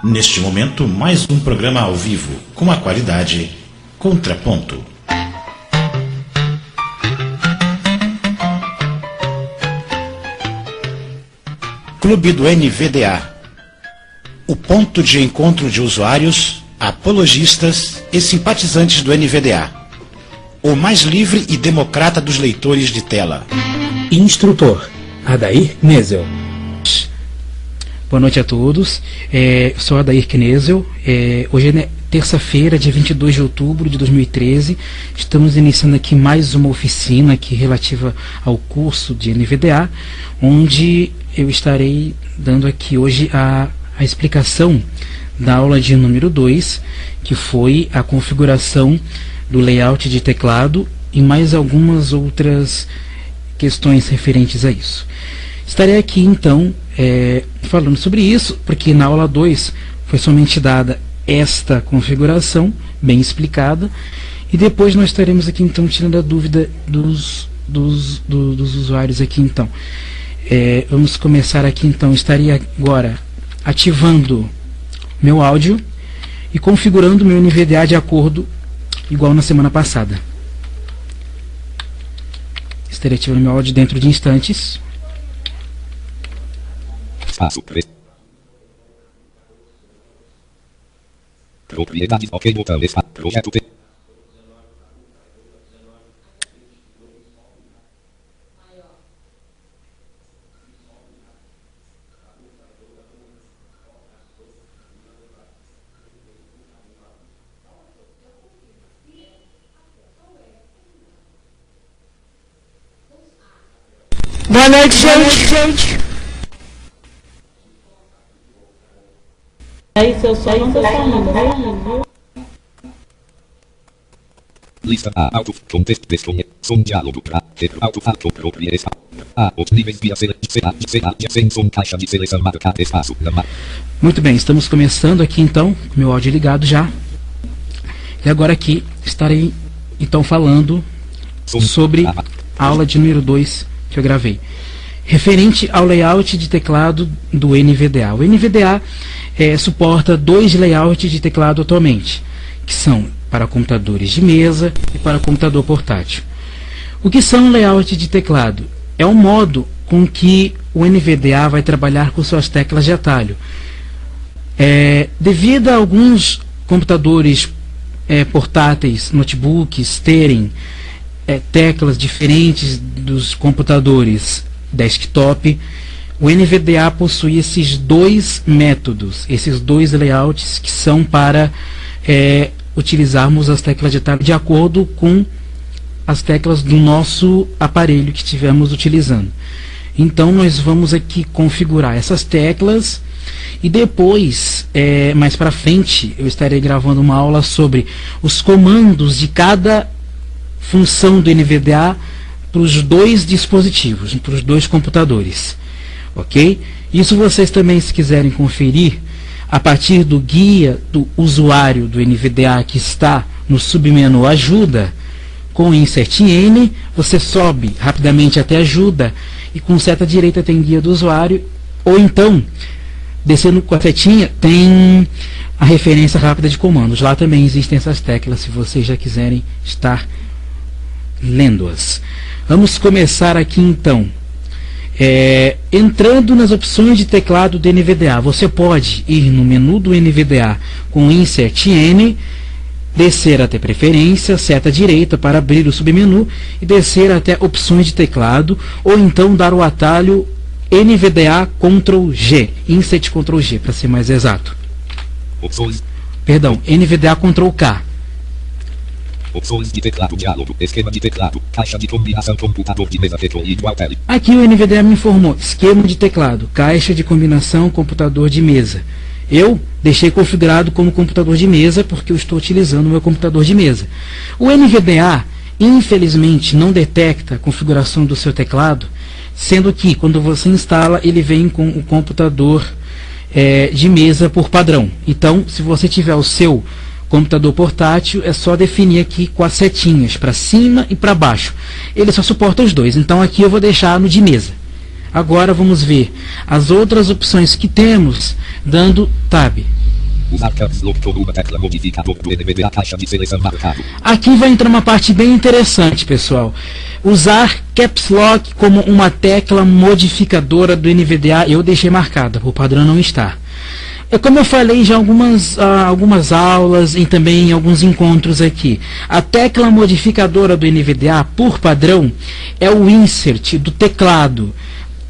Neste momento, mais um programa ao vivo, com a qualidade Contraponto. Clube do NVDA. O ponto de encontro de usuários, apologistas e simpatizantes do NVDA. O mais livre e democrata dos leitores de tela. Instrutor Adair Knesel. Boa noite a todos. Eu sou Adair Knesel. Hoje é terça-feira, dia 22 de outubro de 2013. Estamos iniciando aqui mais uma oficina aqui relativa ao curso de NVDA, onde eu estarei dando aqui hoje a explicação da aula de número 2, que foi a configuração do layout de teclado e mais algumas outras questões referentes a isso. Estarei aqui então falando sobre isso, porque na aula 2 foi somente dada esta configuração bem explicada, e depois nós estaremos aqui então tirando a dúvida dos usuários aqui então. Vamos começar aqui então. Estarei agora ativando meu áudio e configurando meu NVDA de acordo igual na semana passada. Estarei ativando meu áudio dentro de instantes. Espaço. Propriedades. Ok, botão. Projeto T. Boa noite, gente. Aí, seu som não tá saindo, viu? Lista A, auto, contexto, desconhe, som, diálogo, pra, auto, auto, propriedades, A, outros níveis, via, sem som, caixa de seleção, marca, espaço, Muito bem, estamos começando aqui então, com meu áudio ligado já. E agora aqui estarei então falando sobre a aula de número 2 que eu gravei, referente ao layout de teclado do NVDA. O NVDA suporta 2 layouts de teclado atualmente, que são para computadores de mesa e para computador portátil. O que são layouts de teclado? É o modo com que o NVDA vai trabalhar com suas teclas de atalho. Devido a alguns computadores portáteis, notebooks, terem teclas diferentes dos computadores desktop, o NVDA possui esses 2 métodos, esses 2 layouts que são para utilizarmos as teclas de atalho de acordo com as teclas do nosso aparelho que estivermos utilizando. Então nós vamos aqui configurar essas teclas e depois, mais para frente, eu estarei gravando uma aula sobre os comandos de cada função do NVDA para os 2 dispositivos, para os 2 computadores, ok? Isso vocês também, se quiserem conferir, a partir do guia do usuário do NVDA que está no submenu Ajuda, com Insert N, você sobe rapidamente até Ajuda e com seta direita tem guia do usuário, ou então, descendo com a setinha, tem a referência rápida de comandos. Lá também existem essas teclas, se vocês já quiserem estar lendo-as. Vamos começar aqui então. Entrando nas opções de teclado do NVDA, você pode ir no menu do NVDA com Insert N, descer até Preferência, seta direita para abrir o submenu e descer até Opções de teclado, ou então dar o atalho NVDA Ctrl G, Insert Ctrl G para ser mais exato. Opções. Perdão, NVDA Ctrl K. Opções de teclado, diálogo, esquema de teclado, caixa de combinação, computador de mesa, teclado, igual tele. Aqui o NVDA me informou, esquema de teclado, caixa de combinação, computador de mesa. Eu deixei configurado como computador de mesa porque eu estou utilizando o meu computador de mesa. O NVDA, infelizmente, não detecta a configuração do seu teclado, sendo que quando você instala, ele vem com o computador de mesa por padrão. Então, se você tiver o seu computador portátil, é só definir aqui com as setinhas para cima e para baixo. Ele só suporta os 2, então aqui eu vou deixar no de mesa. Agora vamos ver as outras opções que temos, dando Tab. Usar Caps Lock como uma tecla modificador do NVDA, caixa de seleção marcado. Aqui vai entrar uma parte bem interessante, pessoal. Usar Caps Lock como uma tecla modificadora do NVDA, eu deixei marcada, por padrão não está. Como eu falei já algumas aulas e também em alguns encontros aqui, a tecla modificadora do NVDA, por padrão, é o insert do teclado.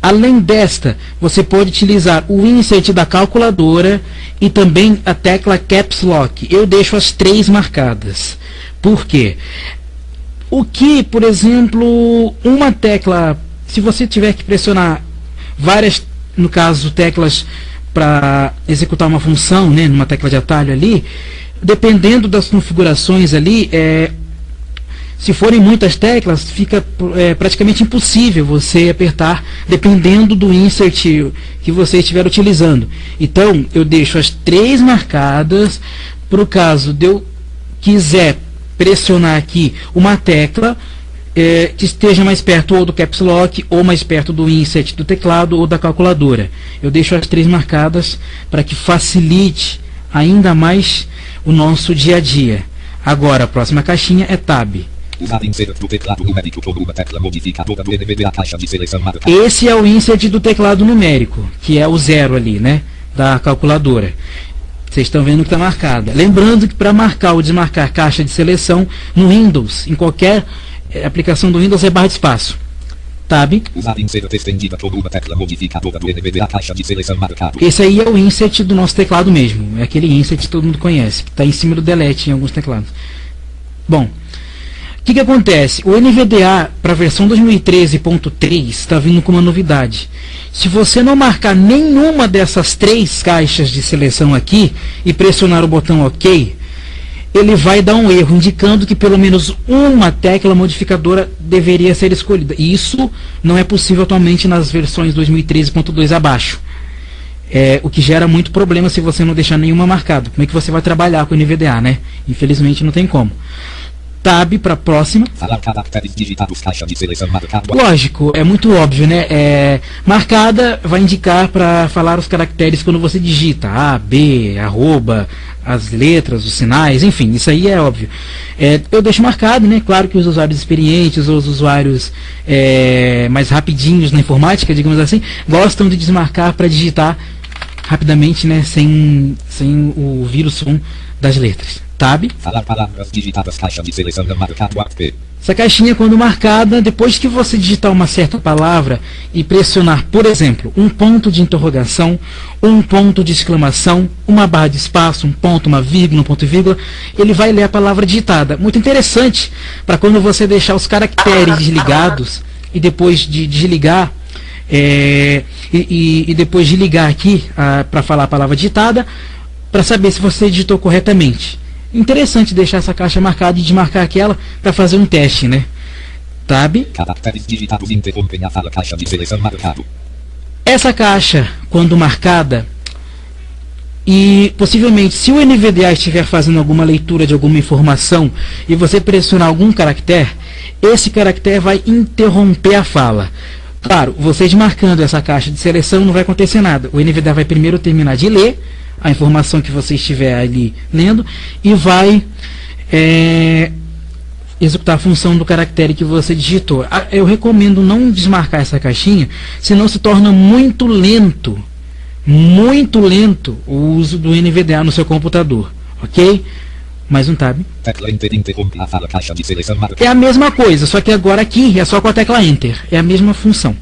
Além desta, você pode utilizar o insert da calculadora e também a tecla Caps Lock. Eu deixo as 3 marcadas. Por quê? O que, por exemplo, uma tecla, se você tiver que pressionar várias, no caso, teclas para executar uma função, né, numa tecla de atalho ali, dependendo das configurações ali, se forem muitas teclas, fica praticamente impossível você apertar, dependendo do insert que você estiver utilizando. Então, eu deixo as 3 marcadas, para o caso de eu quiser pressionar aqui uma tecla que esteja mais perto ou do Caps Lock, ou mais perto do insert do teclado ou da calculadora. Eu deixo as 3 marcadas para que facilite ainda mais o nosso dia a dia. Agora, a próxima caixinha é Tab. Usar insert do teclado numérico como uma tecla modificadora do NVDA, caixa de seleção marcada. Esse é o insert do teclado numérico, que é o 0 ali, né, da calculadora. Vocês estão vendo que está marcada. Lembrando que para marcar ou desmarcar caixa de seleção no Windows, em qualquer aplicação do Windows, é barra de espaço. Tab. Usar insert estendida como uma tecla modificadora do NVDA, caixa de seleção marcado. Esse aí é o insert do nosso teclado mesmo. É aquele insert que todo mundo conhece, que está em cima do delete em alguns teclados. Bom, o que acontece? O NVDA para a versão 2013.3 está vindo com uma novidade. Se você não marcar nenhuma dessas 3 caixas de seleção aqui e pressionar o botão OK, ele vai dar um erro, indicando que pelo menos uma tecla modificadora deveria ser escolhida. E isso não é possível atualmente nas versões 2013.2 abaixo. O que gera muito problema se você não deixar nenhuma marcada. Como é que você vai trabalhar com o NVDA, né? Infelizmente não tem como. Tab para a próxima. Falar caracteres digitados, caixa de seleção marcado. Lógico, é muito óbvio, né? Marcada vai indicar para falar os caracteres quando você digita A, B, arroba, as letras, os sinais, enfim, isso aí é óbvio. Eu deixo marcado, né? Claro que os usuários experientes ou os usuários mais rapidinhos na informática, digamos assim, gostam de desmarcar para digitar rapidamente, né? Sem ouvir o som das letras. Tab. Falar palavras digitadas, caixa de seleção marcado APP. Essa caixinha, quando marcada, depois que você digitar uma certa palavra e pressionar, por exemplo, um ponto de interrogação, um ponto de exclamação, uma barra de espaço, um ponto, uma vírgula, um ponto e vírgula, ele vai ler a palavra digitada. Muito interessante para quando você deixar os caracteres desligados e depois de desligar, e depois de ligar aqui para falar a palavra digitada, para saber se você digitou corretamente. Interessante deixar essa caixa marcada e desmarcar aquela para fazer um teste, né? Tab. Caracteres digitados interrompem a fala, caixa de seleção marcado. Essa caixa, quando marcada, e possivelmente se o NVDA estiver fazendo alguma leitura de alguma informação e você pressionar algum caractere, esse caractere vai interromper a fala. Claro, você desmarcando essa caixa de seleção não vai acontecer nada. O NVDA vai primeiro terminar de ler a informação que você estiver ali lendo e vai executar a função do caractere que você digitou. Eu recomendo não desmarcar essa caixinha, senão se torna muito lento o uso do NVDA no seu computador, ok? Mais um Tab. Tecla Enter interrompe a fala, caixa de seleção marcado. É a mesma coisa, só que agora aqui é só com a tecla Enter, é a mesma função.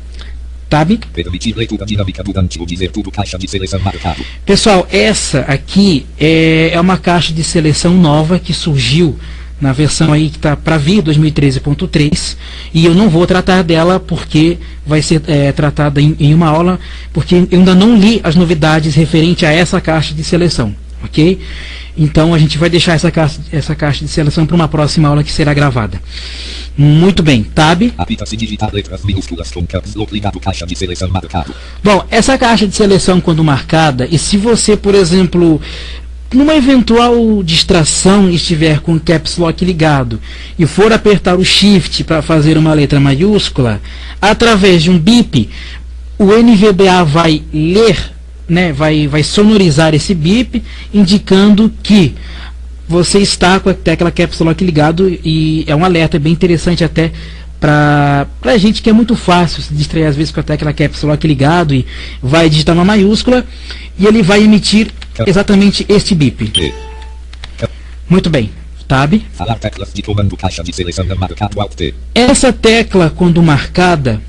Tab. Permitir leitura dinâmica durante o dizer tudo, caixa de seleção marcado. Pessoal, essa aqui é uma caixa de seleção nova que surgiu na versão aí que está para vir 2013.3, e eu não vou tratar dela porque vai ser tratada em uma aula, porque eu ainda não li as novidades referente a essa caixa de seleção, ok? Então a gente vai deixar essa caixa de seleção para uma próxima aula que será gravada. Muito bem, Tab. Apita-se digitar letras minúsculas com caps lock ligado, caixa de seleção marcado. Bom, essa caixa de seleção quando marcada, e se você, por exemplo, numa eventual distração estiver com o Caps Lock ligado e for apertar o Shift para fazer uma letra maiúscula, através de um bip, o NVDA vai ler, né, vai sonorizar esse bip, indicando que você está com a tecla Caps Lock ligado, e é um alerta bem interessante até para gente que é muito fácil se distrair às vezes com a tecla Caps Lock ligado e vai digitar uma maiúscula e ele vai emitir exatamente este bip. Muito bem. Tab. Falar teclas de comando, caixa de seleção marcado Alt T. Essa tecla, quando marcada,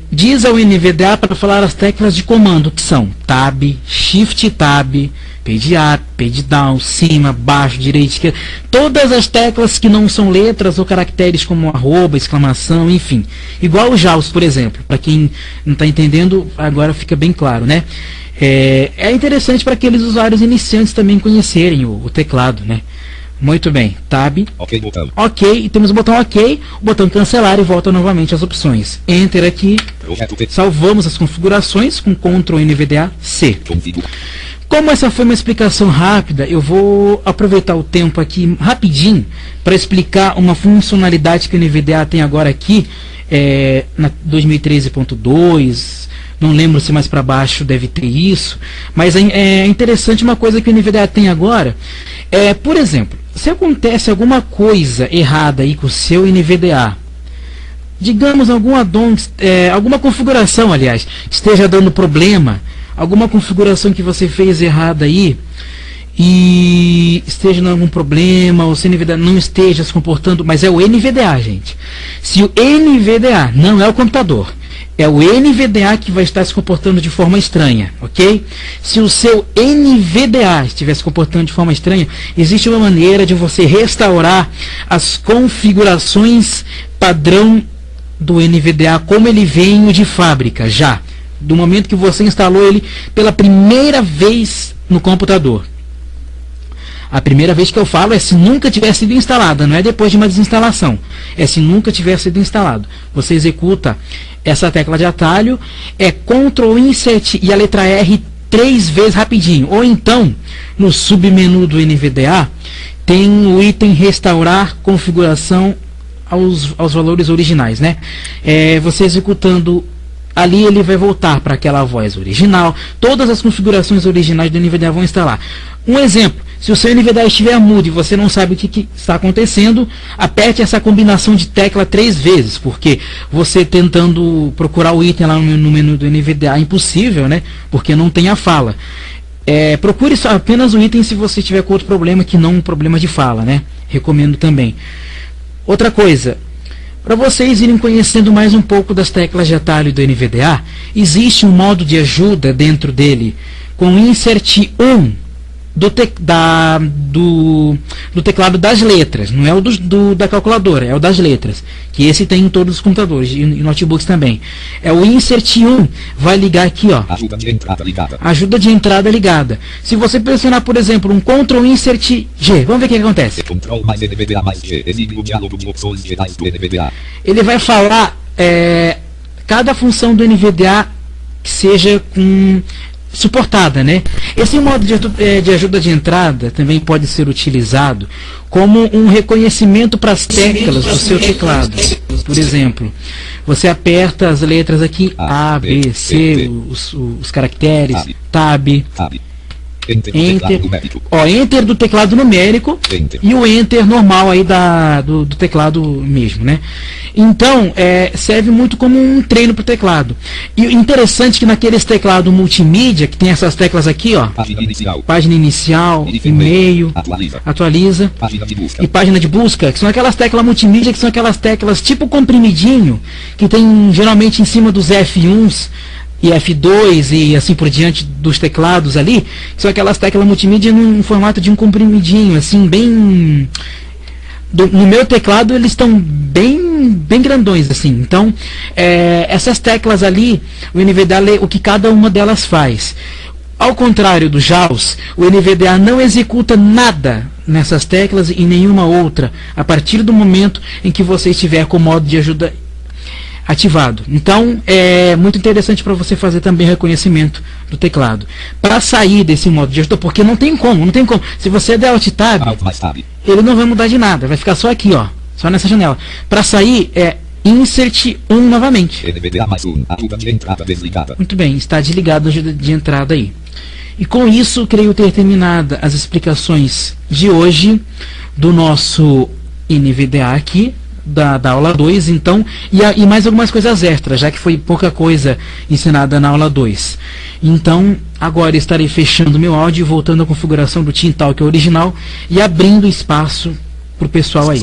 diz ao NVDA para falar as teclas de comando, que são Tab, Shift Tab, Page Up, Page Down, cima, baixo, direita, esquerda. Todas as teclas que não são letras ou caracteres como arroba, exclamação, enfim. Igual o JAWS, por exemplo. Para quem não está entendendo, agora fica bem claro, né? É interessante para aqueles usuários iniciantes também conhecerem o teclado, né? Muito bem, Tab, OK, botão. OK, e temos o botão OK, o botão cancelar e volta novamente às opções. Enter aqui, Projeto T. salvamos as configurações com Ctrl NVDA C. Configura. Como essa foi uma explicação rápida, eu vou aproveitar o tempo aqui rapidinho para explicar uma funcionalidade que o NVDA tem agora aqui, na 2013.2, não lembro se mais para baixo deve ter isso, mas é interessante uma coisa que o NVDA tem agora, por exemplo, se acontece alguma coisa errada aí com o seu NVDA, digamos algum addon, alguma configuração, aliás, esteja dando problema, alguma configuração que você fez errada aí, e esteja dando algum problema, ou se o NVDA não esteja se comportando, mas é o NVDA, gente. Se o NVDA não é o computador, é o NVDA que vai estar se comportando de forma estranha, ok? Se o seu NVDA estiver se comportando de forma estranha, existe uma maneira de você restaurar as configurações padrão do NVDA como ele veio de fábrica, já do momento que você instalou ele pela primeira vez no computador. A primeira vez que eu falo é se nunca tiver sido instalada, não é depois de uma desinstalação, é se nunca tiver sido instalado. Você executa essa tecla de atalho, Ctrl Insert e a letra R 3 vezes rapidinho, ou então no submenu do NVDA tem o item restaurar configuração aos valores originais, né? Você executando ali, ele vai voltar para aquela voz original, todas as configurações originais do NVDA vão instalar. Um exemplo, se o seu NVDA estiver mudo e você não sabe o que está acontecendo, aperte essa combinação de tecla 3 vezes, porque você tentando procurar o item lá no menu do NVDA é impossível, né? Porque não tem a fala. Procure só apenas o item se você tiver com outro problema que não um problema de fala, né? Recomendo também. Outra coisa, para vocês irem conhecendo mais um pouco das teclas de atalho do NVDA, existe um modo de ajuda dentro dele, com Insert 1 do teclado das letras, não é o da calculadora, é o das letras, que esse tem em todos os computadores e notebooks também. É o Insert 1, vai ligar aqui, ó. Ajuda de entrada ligada. Ajuda de entrada ligada. Se você pressionar, por exemplo, um Ctrl Insert G, vamos ver o que acontece. Ctrl mais NVDA mais G, exibe o diálogo de opções gerais do NVDA. Ele vai falar cada função do NVDA que seja suportada, né? Esse modo de ajuda de entrada também pode ser utilizado como um reconhecimento para as teclas do seu teclado. Por exemplo, você aperta as letras aqui A, B, C, os caracteres, Tab, Enter do teclado numérico e o Enter normal aí do teclado mesmo, né? Então, serve muito como um treino para o teclado. E interessante que naqueles teclados multimídia, que tem essas teclas aqui, ó, página inicial, e-mail, atualiza, e página de busca, que são aquelas teclas multimídia, que são aquelas teclas tipo comprimidinho, que tem geralmente em cima dos F1s, e F2 e assim por diante dos teclados ali, são aquelas teclas multimídia num formato de um comprimidinho, assim, bem... no meu teclado eles estão bem grandões, assim. Então, essas teclas ali, o NVDA lê o que cada uma delas faz. Ao contrário do JAWS, o NVDA não executa nada nessas teclas e nenhuma outra, a partir do momento em que você estiver com o modo de ajuda ativado. Então, é muito interessante para você fazer também reconhecimento do teclado. Para sair desse modo de ajuda, porque não tem como. Se você der Alt Tab, ele não vai mudar de nada, vai ficar só aqui, ó, só nessa janela. Para sair, insert 1 novamente. NVDA mais 1, ajuda de entrada desligada. Muito bem, está desligado a ajuda de entrada aí. E com isso, creio ter terminado as explicações de hoje do nosso NVDA aqui, da aula 2, então, e mais algumas coisas extras, já que foi pouca coisa ensinada na aula 2. Então, agora estarei fechando meu áudio e voltando à configuração do TeamTalk original e abrindo espaço para o pessoal aí.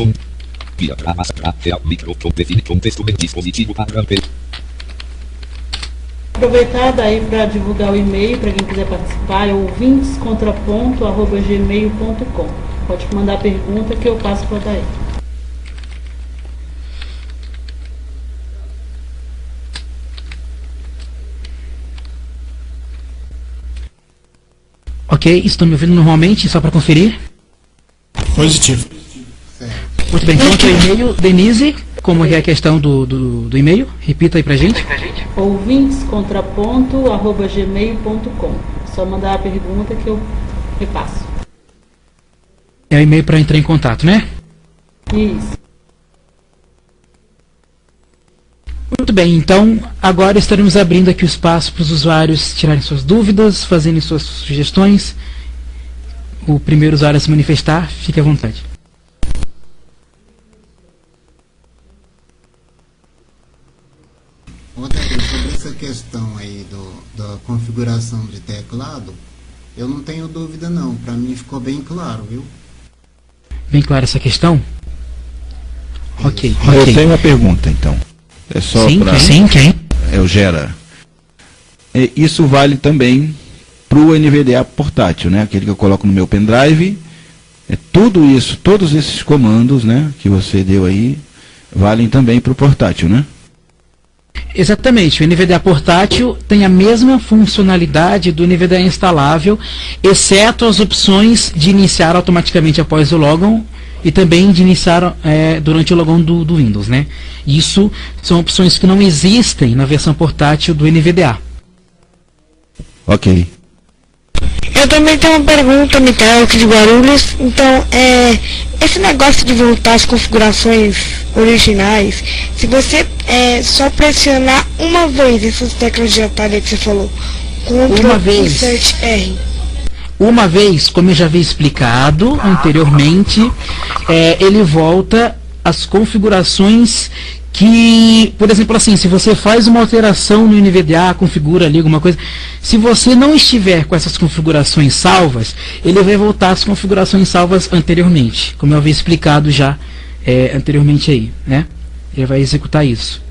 Aproveitar daí para divulgar o e-mail para quem quiser participar, é ouvintescontraponto@gmail.com. Pode mandar pergunta que eu passo para daí. Ok, estão me ouvindo normalmente, só para conferir? Positivo. Muito bem, quanto ao e-mail, Denise, como é a questão do e-mail? Repita aí pra gente. ouvintescontraponto@gmail.com. Só mandar a pergunta que eu repasso. É o e-mail para entrar em contato, né? Isso. Muito bem, então agora estaremos abrindo aqui o espaço para os usuários tirarem suas dúvidas, fazerem suas sugestões. O primeiro usuário a se manifestar, fique à vontade. Sobre essa questão aí da configuração de teclado, eu não tenho dúvida não, para mim ficou bem claro, viu? Bem clara essa questão? Ok. Eu tenho uma pergunta, então. É só para... Sim, quem? É o Gera. Isso vale também para o NVDA portátil, né? Aquele que eu coloco no meu pendrive. Tudo isso, todos esses comandos, né, que você deu aí, valem também para o portátil, né? Exatamente, o NVDA portátil tem a mesma funcionalidade do NVDA instalável, exceto as opções de iniciar automaticamente após o logon e também de iniciar durante o logon do Windows, né? Isso são opções que não existem na versão portátil do NVDA. Ok. Eu também tenho uma pergunta, Micael, aqui de Guarulhos. Então, esse negócio de voltar às configurações originais, se você só pressionar uma vez essas teclas de atalho que você falou, Ctrl Insert R. Uma vez, como eu já havia explicado anteriormente, ele volta às configurações que, por exemplo, assim, se você faz uma alteração no NVDA, configura ali alguma coisa, se você não estiver com essas configurações salvas, ele vai voltar às configurações salvas anteriormente, como eu havia explicado já anteriormente aí, né? Ele vai executar isso.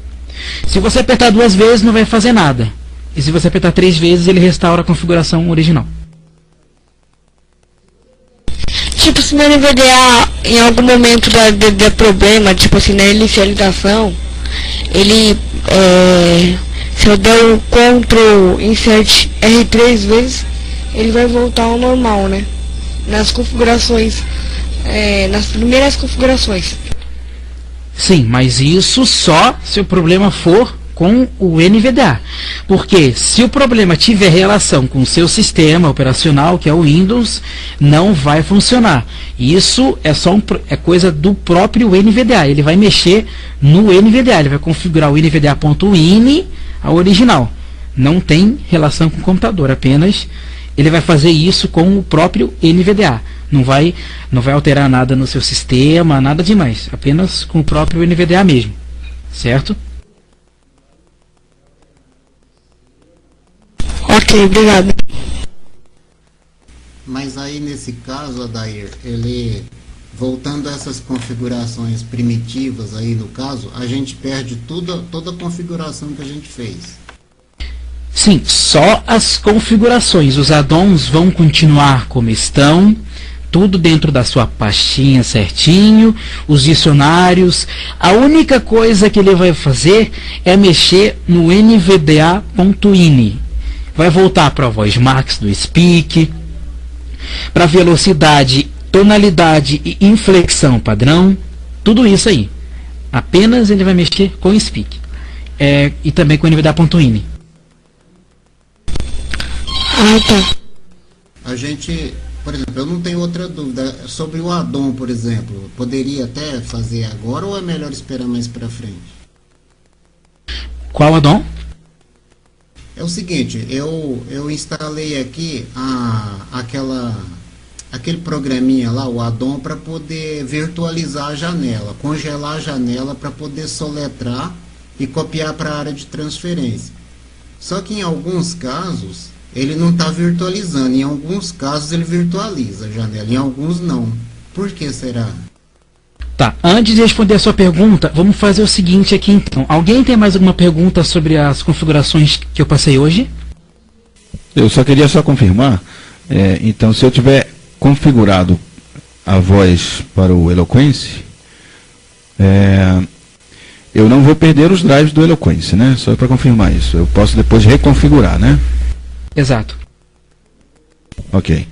Se você apertar 2 vezes, não vai fazer nada. E se você apertar 3 vezes, ele restaura a configuração original. Tipo, se no NVDA em algum momento der problema, tipo assim, na inicialização, ele, se eu der o Ctrl Insert R 3 vezes, ele vai voltar ao normal, né? Nas configurações, nas primeiras configurações. Sim, mas isso só se o problema for com o NVDA. Porque se o problema tiver relação com o seu sistema operacional, que é o Windows, não vai funcionar. Isso é coisa do próprio NVDA. Ele vai mexer no NVDA, ele vai configurar o NVDA.ini, a original. Não tem relação com o computador, apenas ele vai fazer isso com o próprio NVDA. Não vai alterar nada no seu sistema, nada demais. Apenas com o próprio NVDA mesmo. Certo? Ok, obrigado. Mas aí nesse caso, Adair, ele, voltando a essas configurações primitivas aí no caso, a gente perde toda a configuração que a gente fez. Sim, só as configurações. Os add-ons vão continuar como estão, tudo dentro da sua pastinha certinho, os dicionários. A única coisa que ele vai fazer é mexer no nvda.ini. Vai voltar para a voz max do Speak, para velocidade, tonalidade e inflexão padrão, tudo isso aí. Apenas ele vai mexer com o Speak. E também com o nvda.ini. Ah, tá. A gente, por exemplo, eu não tenho outra dúvida sobre o add-on, por exemplo. Poderia até fazer agora ou é melhor esperar mais para frente? Qual addon? É o seguinte, eu instalei aqui aquele programinha lá, o addon, para poder virtualizar a janela, congelar a janela para poder soletrar e copiar para a área de transferência. Só que em alguns casos ele não está virtualizando, em alguns casos ele virtualiza a janela, em alguns não. Por que será? Tá, antes de responder a sua pergunta, vamos fazer o seguinte aqui então. Alguém tem mais alguma pergunta sobre as configurações que eu passei hoje? Eu só queria confirmar, então se eu tiver configurado a voz para o Eloquence, eu não vou perder os drives do Eloquence, né? Só para confirmar isso. Eu posso depois reconfigurar, né? Exato. Ok.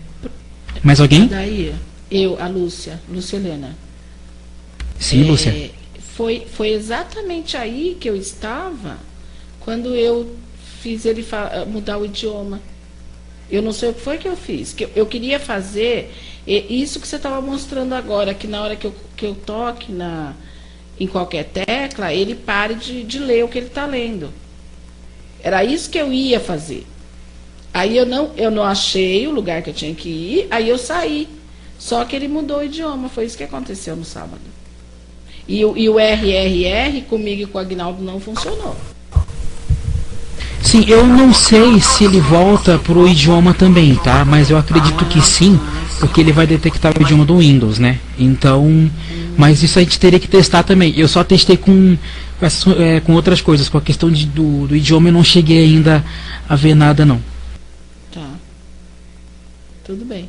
Mais alguém? Daí, a Lúcia Helena. Sim, Lúcia. Foi exatamente aí que eu estava quando eu fiz ele mudar o idioma. Eu não sei o que foi que eu fiz. Que eu queria fazer isso que você estava mostrando agora, que na hora que eu toque em qualquer tecla, ele pare de ler o que ele está lendo. Era isso que eu ia fazer. Aí eu não achei o lugar que eu tinha que ir, aí eu saí. Só que ele mudou o idioma, foi isso que aconteceu no sábado. E o RRR comigo e com o Agnaldo não funcionou. Sim, eu não sei se ele volta pro idioma também, tá? Mas eu acredito que sim, porque ele vai detectar o idioma do Windows, né? Então, mas isso a gente teria que testar também. Eu só testei com outras coisas, com a questão do idioma eu não cheguei ainda a ver nada não. Tá. Tudo bem.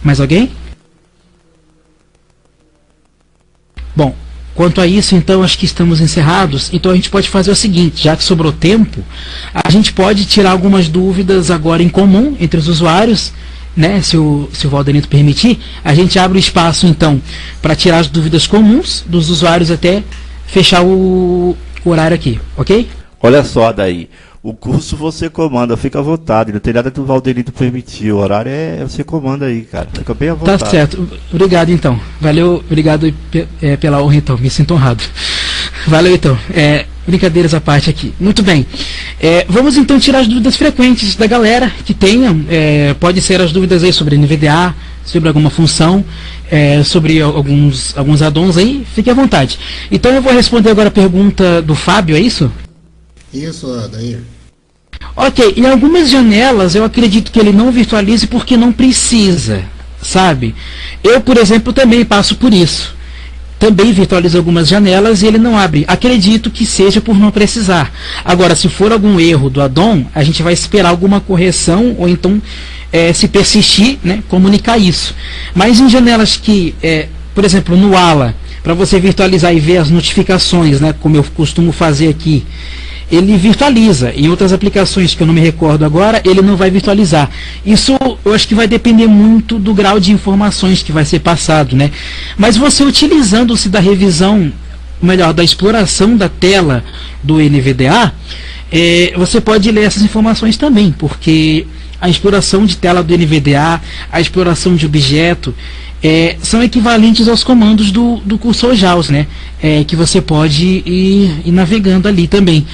Mais alguém? Bom, quanto a isso, então, acho que estamos encerrados. Então a gente pode fazer o seguinte, já que sobrou tempo, a gente pode tirar algumas dúvidas agora em comum entre os usuários, né? Se o Valdenito permitir, a gente abre o espaço, então, para tirar as dúvidas comuns dos usuários até fechar o horário aqui, ok? Olha só, daí. O curso você comanda, fica à vontade, não tem nada do Valdenito permitir, o horário você comanda aí, cara, fica bem à vontade. Tá certo, obrigado então, valeu, obrigado pela honra então, me sinto honrado. Valeu então, brincadeiras à parte aqui, muito bem. Vamos então tirar as dúvidas frequentes da galera que tenham, pode ser as dúvidas aí sobre NVDA, sobre alguma função, sobre alguns addons aí, fique à vontade. Então eu vou responder agora a pergunta do Fábio, é isso? Isso, Adair. Ok, em algumas janelas eu acredito que ele não virtualize porque não precisa, sabe? Eu, por exemplo, também passo por isso. Também virtualizo algumas janelas e ele não abre. Acredito que seja por não precisar. Agora, se for algum erro do addon, a gente vai esperar alguma correção ou então, se persistir, né, comunicar isso. Mas em janelas que, por exemplo, no ALA, para você virtualizar e ver as notificações, né, como eu costumo fazer aqui, ele virtualiza. Em outras aplicações que eu não me recordo agora, ele não vai virtualizar. Isso eu acho que vai depender muito do grau de informações que vai ser passado, né? Mas você utilizando-se da revisão, melhor, da exploração da tela do NVDA, você pode ler essas informações também, porque a exploração de tela do NVDA, a exploração de objeto, são equivalentes aos comandos do cursor JAWS, né? Que você pode ir navegando ali também,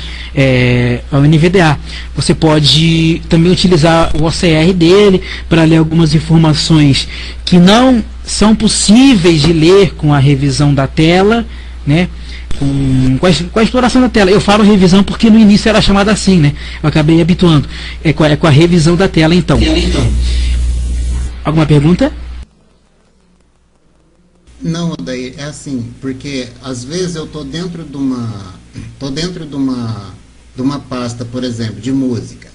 ao NVDA. Você pode também utilizar o OCR dele para ler algumas informações que não são possíveis de ler com a revisão da tela, né? Com a exploração da tela. Eu falo revisão porque no início era chamada assim, né? Eu acabei habituando. Com a revisão da tela, então. Alguma pergunta? Não, daí é assim, porque às vezes eu tô dentro de uma pasta, por exemplo, de música.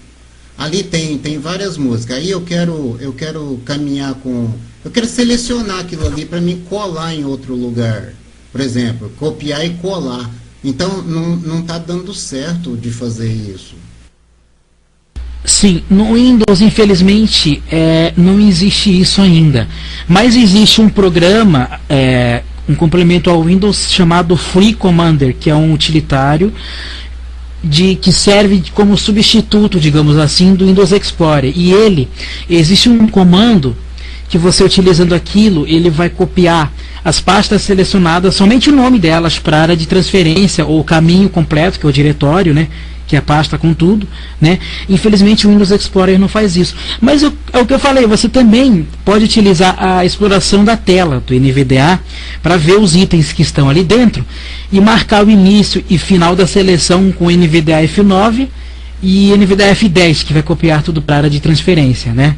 Ali tem várias músicas. Aí eu quero caminhar eu quero selecionar aquilo ali para me colar em outro lugar. Por exemplo, copiar e colar. Então não está dando certo de fazer isso. Sim, no Windows, infelizmente, não existe isso ainda. Mas existe um programa, um complemento ao Windows chamado Free Commander, que é um utilitário que serve como substituto, digamos assim, do Windows Explorer. E existe um comando que você utilizando aquilo, ele vai copiar as pastas selecionadas, somente o nome delas para a área de transferência ou o caminho completo, que é o diretório, né? Que é a pasta com tudo, né? Infelizmente o Windows Explorer não faz isso. Mas é o que eu falei, você também pode utilizar a exploração da tela do NVDA para ver os itens que estão ali dentro e marcar o início e final da seleção com NVDA F9 e NVDA F10, que vai copiar tudo para a área de transferência, né?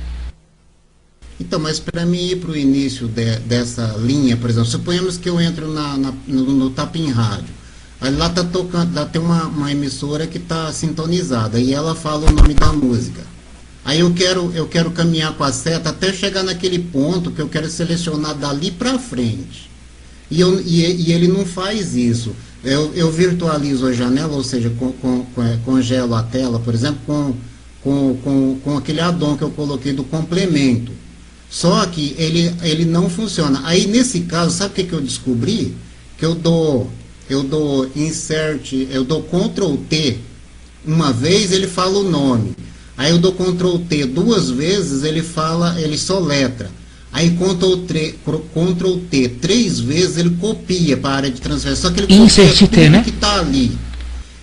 Então, mas para mim ir para o início dessa linha, por exemplo, suponhamos que eu entro no Tapin Rádio. Aí lá tá tocando, lá tem uma emissora que está sintonizada e ela fala o nome da música. Aí eu quero caminhar com a seta até chegar naquele ponto que eu quero selecionar dali para frente. E ele não faz isso. Eu virtualizo a janela, ou seja, congelo a tela, por exemplo, com aquele addon que eu coloquei do complemento. Só que ele não funciona. Aí nesse caso, sabe o que eu descobri? Que eu dou insert, eu dou Ctrl T uma vez, ele fala o nome. Aí eu dou Ctrl T duas vezes, ele soletra. Aí Ctrl T três vezes, ele copia para a área de transferência. Só que ele insert copia T, tudo, né? Que está ali.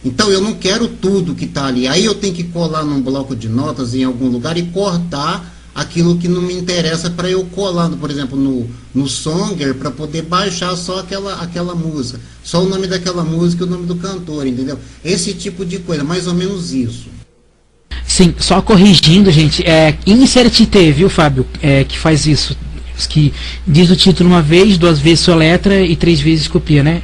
Então eu não quero tudo que está ali. Aí eu tenho que colar num bloco de notas em algum lugar e cortar aquilo que não me interessa para eu colar, por exemplo, no Songer, para poder baixar só aquela música. Só o nome daquela música e o nome do cantor, entendeu? Esse tipo de coisa, mais ou menos isso. Sim, só corrigindo, gente, Insert T, viu, Fábio, que faz isso. Que diz o título uma vez, duas vezes soletra e três vezes copia, né?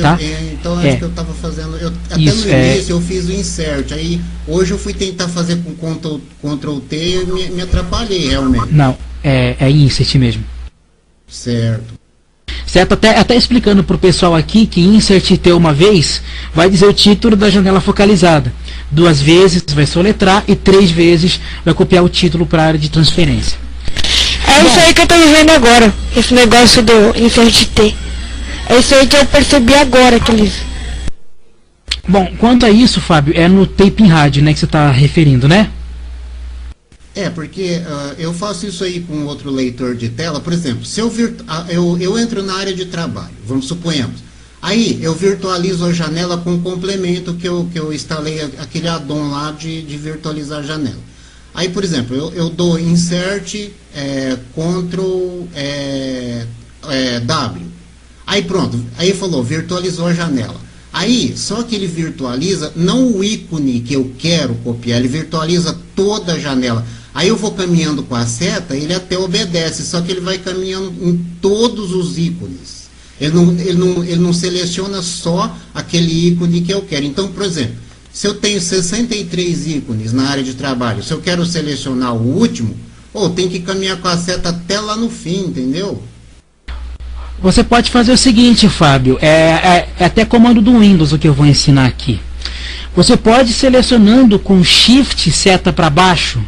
Tá? Então acho que eu estava fazendo. Até isso, no início eu fiz o insert. Aí hoje eu fui tentar fazer com Ctrl T e me atrapalhei realmente. Não, é insert mesmo. Certo. Certo, até explicando para o pessoal aqui que insert T uma vez vai dizer o título da janela focalizada. Duas vezes vai soletrar e três vezes vai copiar o título para a área de transferência. É isso aí que eu tô vendo agora, esse negócio do insert T. É isso aí que eu percebi agora, que eles... Bom, quanto a isso, Fábio, é no Tapin Rádio, né, que você está referindo, né? Porque eu faço isso aí com outro leitor de tela. Por exemplo, se eu entro na área de trabalho, suponhamos. Aí eu virtualizo a janela com o complemento que eu instalei, aquele addon lá de virtualizar a janela. Aí, por exemplo, eu dou insert, Ctrl W. Aí pronto, aí falou, virtualizou a janela. Aí, só que ele virtualiza não o ícone que eu quero copiar, ele virtualiza toda a janela. Aí eu vou caminhando com a seta, ele até obedece, só que ele vai caminhando em todos os ícones. Ele não seleciona só aquele ícone que eu quero. Então, por exemplo, se eu tenho 63 ícones na área de trabalho, se eu quero selecionar o último, tem que caminhar com a seta até lá no fim, entendeu? Você pode fazer o seguinte, Fábio, é até comando do Windows o que eu vou ensinar aqui. Você pode selecionando com Shift seta para baixo,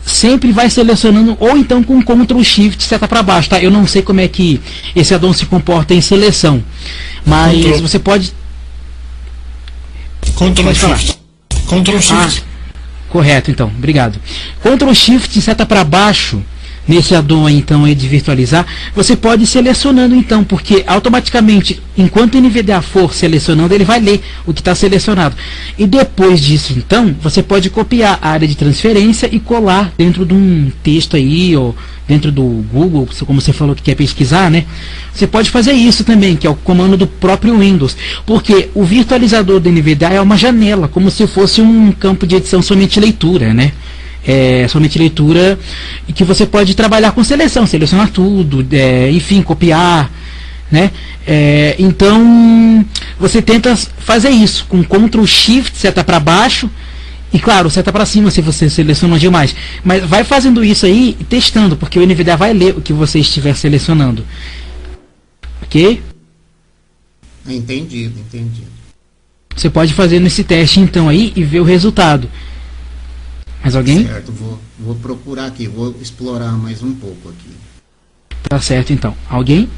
sempre vai selecionando, ou então com Ctrl Shift seta para baixo, tá? Eu não sei como é que esse addon se comporta em seleção, mas você pode... Ctrl Shift. Ctrl Shift. Correto, então, obrigado. Ctrl Shift seta para baixo. Nesse addon então de virtualizar, você pode ir selecionando então, porque automaticamente, enquanto o NVDA for selecionando, ele vai ler o que está selecionado. E depois disso então, você pode copiar a área de transferência e colar dentro de um texto aí, ou dentro do Google, como você falou que quer pesquisar, né? Você pode fazer isso também, que é o comando do próprio Windows, porque o virtualizador do NVDA é uma janela, como se fosse um campo de edição somente leitura, né? Somente leitura, e que você pode trabalhar com selecionar tudo, enfim, copiar, né? Então você tenta fazer isso com Ctrl Shift seta para baixo e claro, seta para cima se você selecionou demais, mas vai fazendo isso aí e testando, porque o NVDA vai ler o que você estiver selecionando, ok? Entendido. Você pode fazer nesse teste então aí e ver o resultado. Mais alguém? Certo, vou procurar aqui, vou explorar mais um pouco aqui. Tá certo então. Alguém?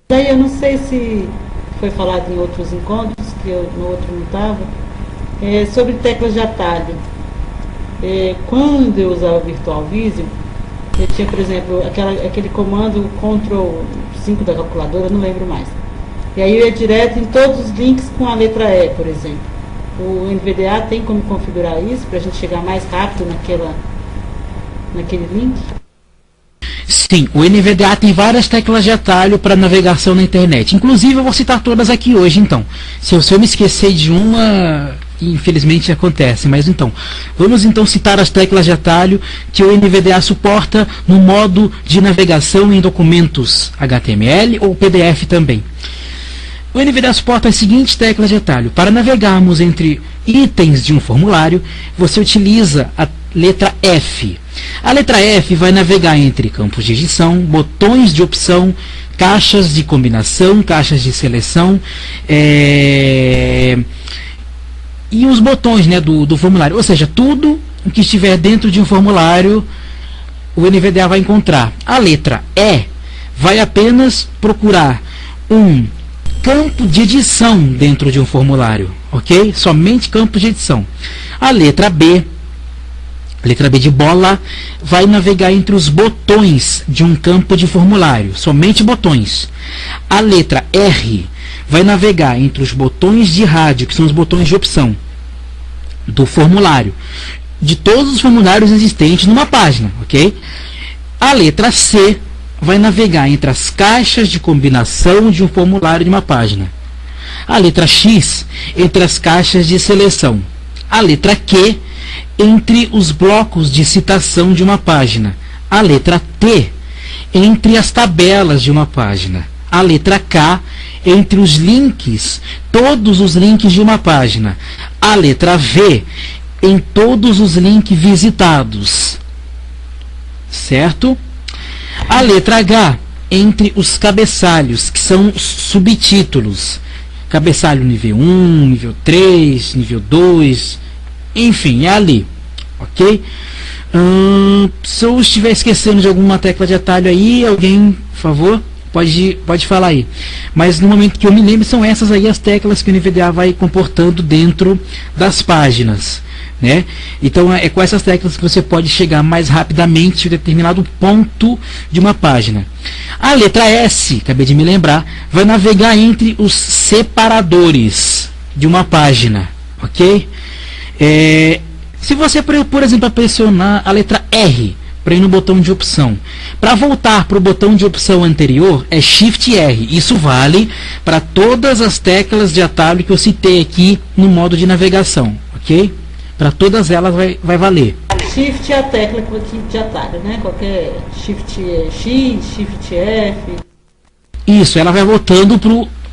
Daí eu não sei se foi falado em outros encontros, que eu no outro não estava, sobre teclas de atalho. Quando eu usava o Virtual Visio, eu tinha, por exemplo, aquele comando Ctrl 5 da calculadora, não lembro mais. E aí eu ia direto em todos os links com a letra E, por exemplo. O NVDA tem como configurar isso para a gente chegar mais rápido naquele link? Sim, o NVDA tem várias teclas de atalho para navegação na internet. Inclusive, eu vou citar todas aqui hoje, então. Se eu me esquecer de uma, infelizmente acontece. Mas então, vamos então citar as teclas de atalho que o NVDA suporta no modo de navegação em documentos HTML ou PDF também. O NVDA suporta as seguintes teclas de atalho. Para navegarmos entre itens de um formulário, você utiliza a letra F. A letra F vai navegar entre campos de edição, botões de opção, caixas de combinação, caixas de seleção e os botões, né, do formulário. Ou seja, tudo o que estiver dentro de um formulário, o NVDA vai encontrar. A letra E vai apenas procurar um campo de edição dentro de um formulário, ok? Somente campos de edição. A letra B de bola, vai navegar entre os botões de um campo de formulário, somente botões. A letra R vai navegar entre os botões de rádio, que são os botões de opção do formulário, de todos os formulários existentes numa página, ok? A letra C vai navegar entre as caixas de combinação de um formulário de uma página. A letra X entre as caixas de seleção. A letra Q entre os blocos de citação de uma página. A letra T entre as tabelas de uma página. A letra K entre os links, todos os links de uma página. A letra V em todos os links visitados. Certo? A letra H entre os cabeçalhos, que são subtítulos. Cabeçalho nível 1, nível 3, nível 2, enfim, é ali. Ok? Se eu estiver esquecendo de alguma tecla de atalho aí, alguém, por favor, pode falar aí. Mas no momento que eu me lembro, são essas aí as teclas que o NVDA vai comportando dentro das páginas, né? Então é com essas teclas que você pode chegar mais rapidamente a determinado ponto de uma página. A letra S, acabei de me lembrar, vai navegar entre os separadores de uma página, ok? Se você, por exemplo, pressionar a letra R para ir no botão de opção, para voltar para o botão de opção anterior é Shift R. Isso vale para todas as teclas de atalho que eu citei aqui no modo de navegação, ok? Para todas elas vai valer. Shift é a tecla de atalho, né? Qualquer Shift X, Shift F. Isso, ela vai voltando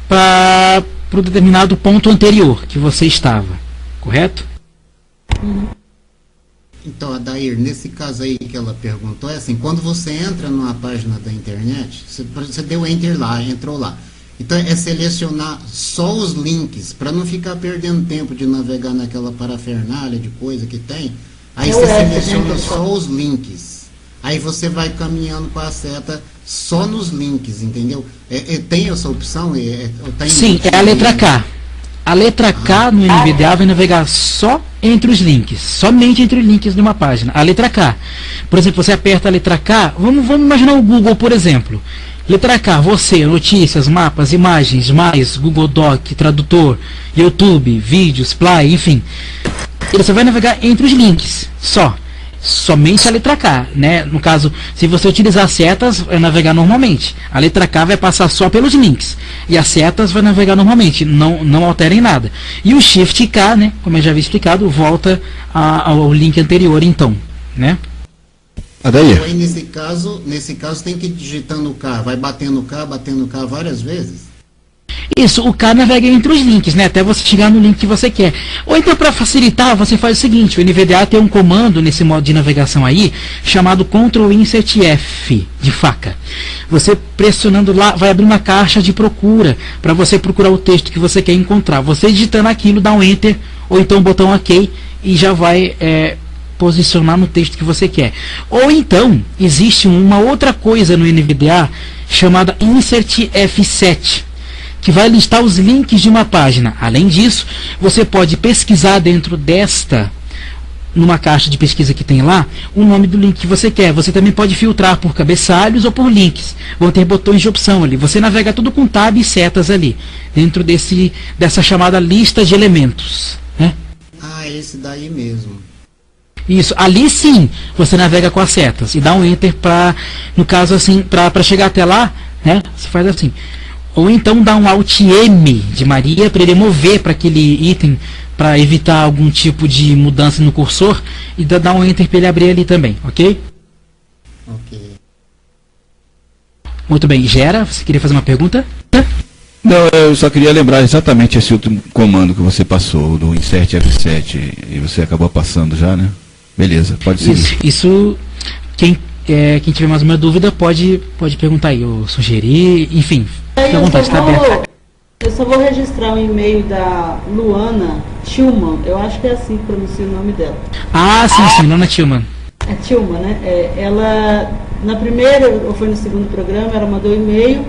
para o determinado ponto anterior que você estava, correto? Então, Adair, nesse caso aí que ela perguntou, é assim, quando você entra numa página da internet, você deu Enter lá, entrou lá. Então, é selecionar só os links, para não ficar perdendo tempo de navegar naquela parafernália de coisa que tem. Aí você seleciona só os links. Aí você vai caminhando com a seta só nos links, entendeu? Tem essa opção? Sim, é a letra K. A letra K no NVDA vai navegar só entre os links, somente entre os links de uma página. A letra K, por exemplo, você aperta a letra K, vamos imaginar o Google, por exemplo. Letra K, você, notícias, mapas, imagens, mais, Google Doc, tradutor, YouTube, vídeos, Play, enfim. Você vai navegar entre os links, somente a letra K, né? No caso, se você utilizar setas, vai navegar normalmente. A letra K vai passar só pelos links. E as setas vai navegar normalmente, não alterem nada. E o Shift K, né? Como eu já havia explicado, volta ao link anterior, então, né? Aí nesse caso tem que ir digitando o K, vai batendo o K várias vezes? Isso, o K navega entre os links, né? Até você chegar no link que você quer. Ou então, para facilitar, você faz o seguinte: o NVDA tem um comando nesse modo de navegação aí, chamado Ctrl Insert F, de faca. Você pressionando lá, vai abrir uma caixa de procura, para você procurar o texto que você quer encontrar. Você digitando aquilo, dá um Enter, ou então um botão OK, e já vai posicionar no texto que você quer. Ou então, existe uma outra coisa no NVDA, chamada Insert F7. que vai listar os links de uma página. Além disso, você pode pesquisar dentro numa caixa de pesquisa que tem lá, o nome do link que você quer. Você também pode filtrar por cabeçalhos ou por links. Vão ter botões de opção ali. Você navega tudo com tab e setas ali, dentro dessa chamada lista de elementos, né? Ah, esse daí mesmo. Isso, ali sim, você navega com as setas e dá um enter no caso assim, para chegar até lá, né? Você faz assim. Ou então dá um Alt M de Maria para ele mover para aquele item, para evitar algum tipo de mudança no cursor, e dá um enter para ele abrir ali também, ok? Ok. Muito bem, Gera, você queria fazer uma pergunta? Não, eu só queria lembrar exatamente esse último comando que você passou, do insert F7, e você acabou passando já, né? Beleza, pode seguir. Isso quem tiver mais uma dúvida pode perguntar aí, ou sugerir, enfim, fica à vontade, está aberto. Eu só vou registrar o e-mail da Luana Tillman, eu acho que é assim que pronuncia o nome dela. Ah, sim, Luana Tillman. É Tillman, né? Ela, na primeira ou foi no segundo programa, ela mandou e-mail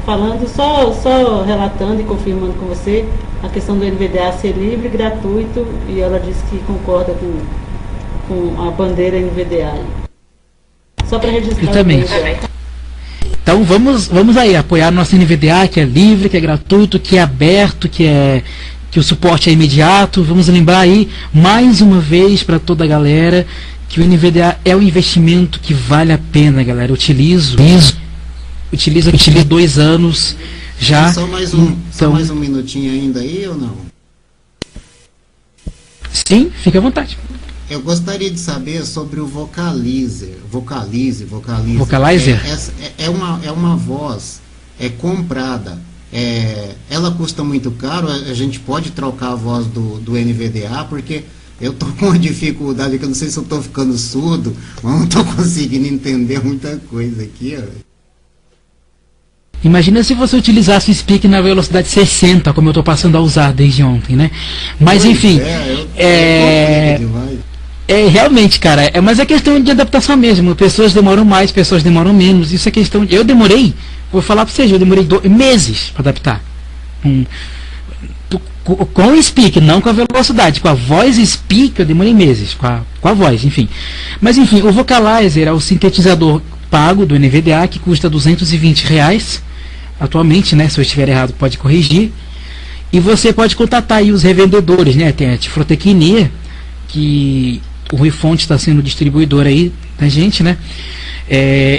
falando, só relatando e confirmando com você a questão do NVDA ser livre, gratuito, e ela disse que concorda com a bandeira NVDA. Só para registrar. Eu também. Então vamos aí apoiar nosso NVDA, que é livre, que é gratuito, que é aberto, que o suporte é imediato. Vamos lembrar aí mais uma vez para toda a galera que o NVDA é um investimento que vale a pena, galera. Utilizo 2 anos já. Só mais um minutinho ainda aí ou não? Sim, fica à vontade. Eu gostaria de saber sobre o Vocalizer. Vocalizer. É uma voz comprada. Ela custa muito caro. A gente pode trocar a voz do NVDA, porque eu tô com uma dificuldade que eu não sei se eu tô ficando surdo, mas não tô conseguindo entender muita coisa aqui, ó. Imagina se você utilizasse o speak na velocidade 60, como eu estou passando a usar desde ontem, né? Mas enfim, realmente, cara, mas é questão de adaptação mesmo. Pessoas demoram mais, pessoas demoram menos. Isso é questão de... Eu demorei, vou falar para vocês, eu demorei meses para adaptar. Com o speak, não com a velocidade. Com a voz speak, eu demorei meses. Com a voz, enfim. Mas enfim, o Vocalizer é o sintetizador pago do NVDA, que custa R$220 atualmente, né? Se eu estiver errado, pode corrigir. E você pode contatar aí os revendedores, né? Tem a Tifrotecnia, que o Rui Fonte está sendo distribuidor aí da gente, né?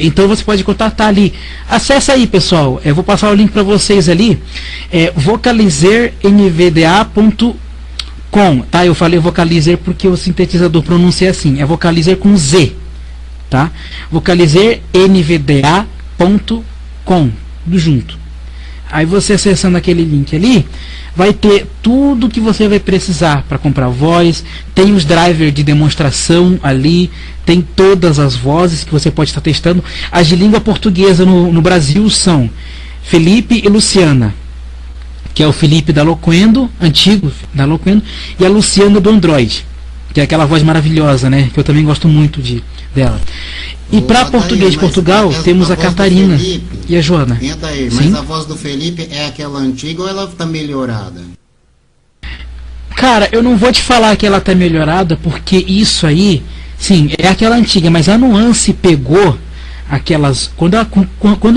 Então você pode contatar ali. Acesse aí, pessoal. Eu vou passar o link para vocês ali. vocalizernvda.com, tá? Eu falei Vocalizer porque o sintetizador pronuncia assim. É Vocalizer com Z, tá? vocalizernvda.com, tudo junto. Aí você acessando aquele link ali, vai ter tudo que você vai precisar para comprar voz. Tem os drivers de demonstração ali, tem todas as vozes que você pode estar testando. As de língua portuguesa no Brasil são Felipe e Luciana, que é o Felipe da Loquendo, antigo da Loquendo, e a Luciana do Android, que é aquela voz maravilhosa, né? Que eu também gosto muito dela. E para português de Portugal, temos a Catarina e a Joana. Mas a voz do Felipe é aquela antiga ou ela está melhorada? Cara, eu não vou te falar que ela está melhorada, porque isso aí, sim, é aquela antiga, mas a Nuance pegou aquelas... Quando a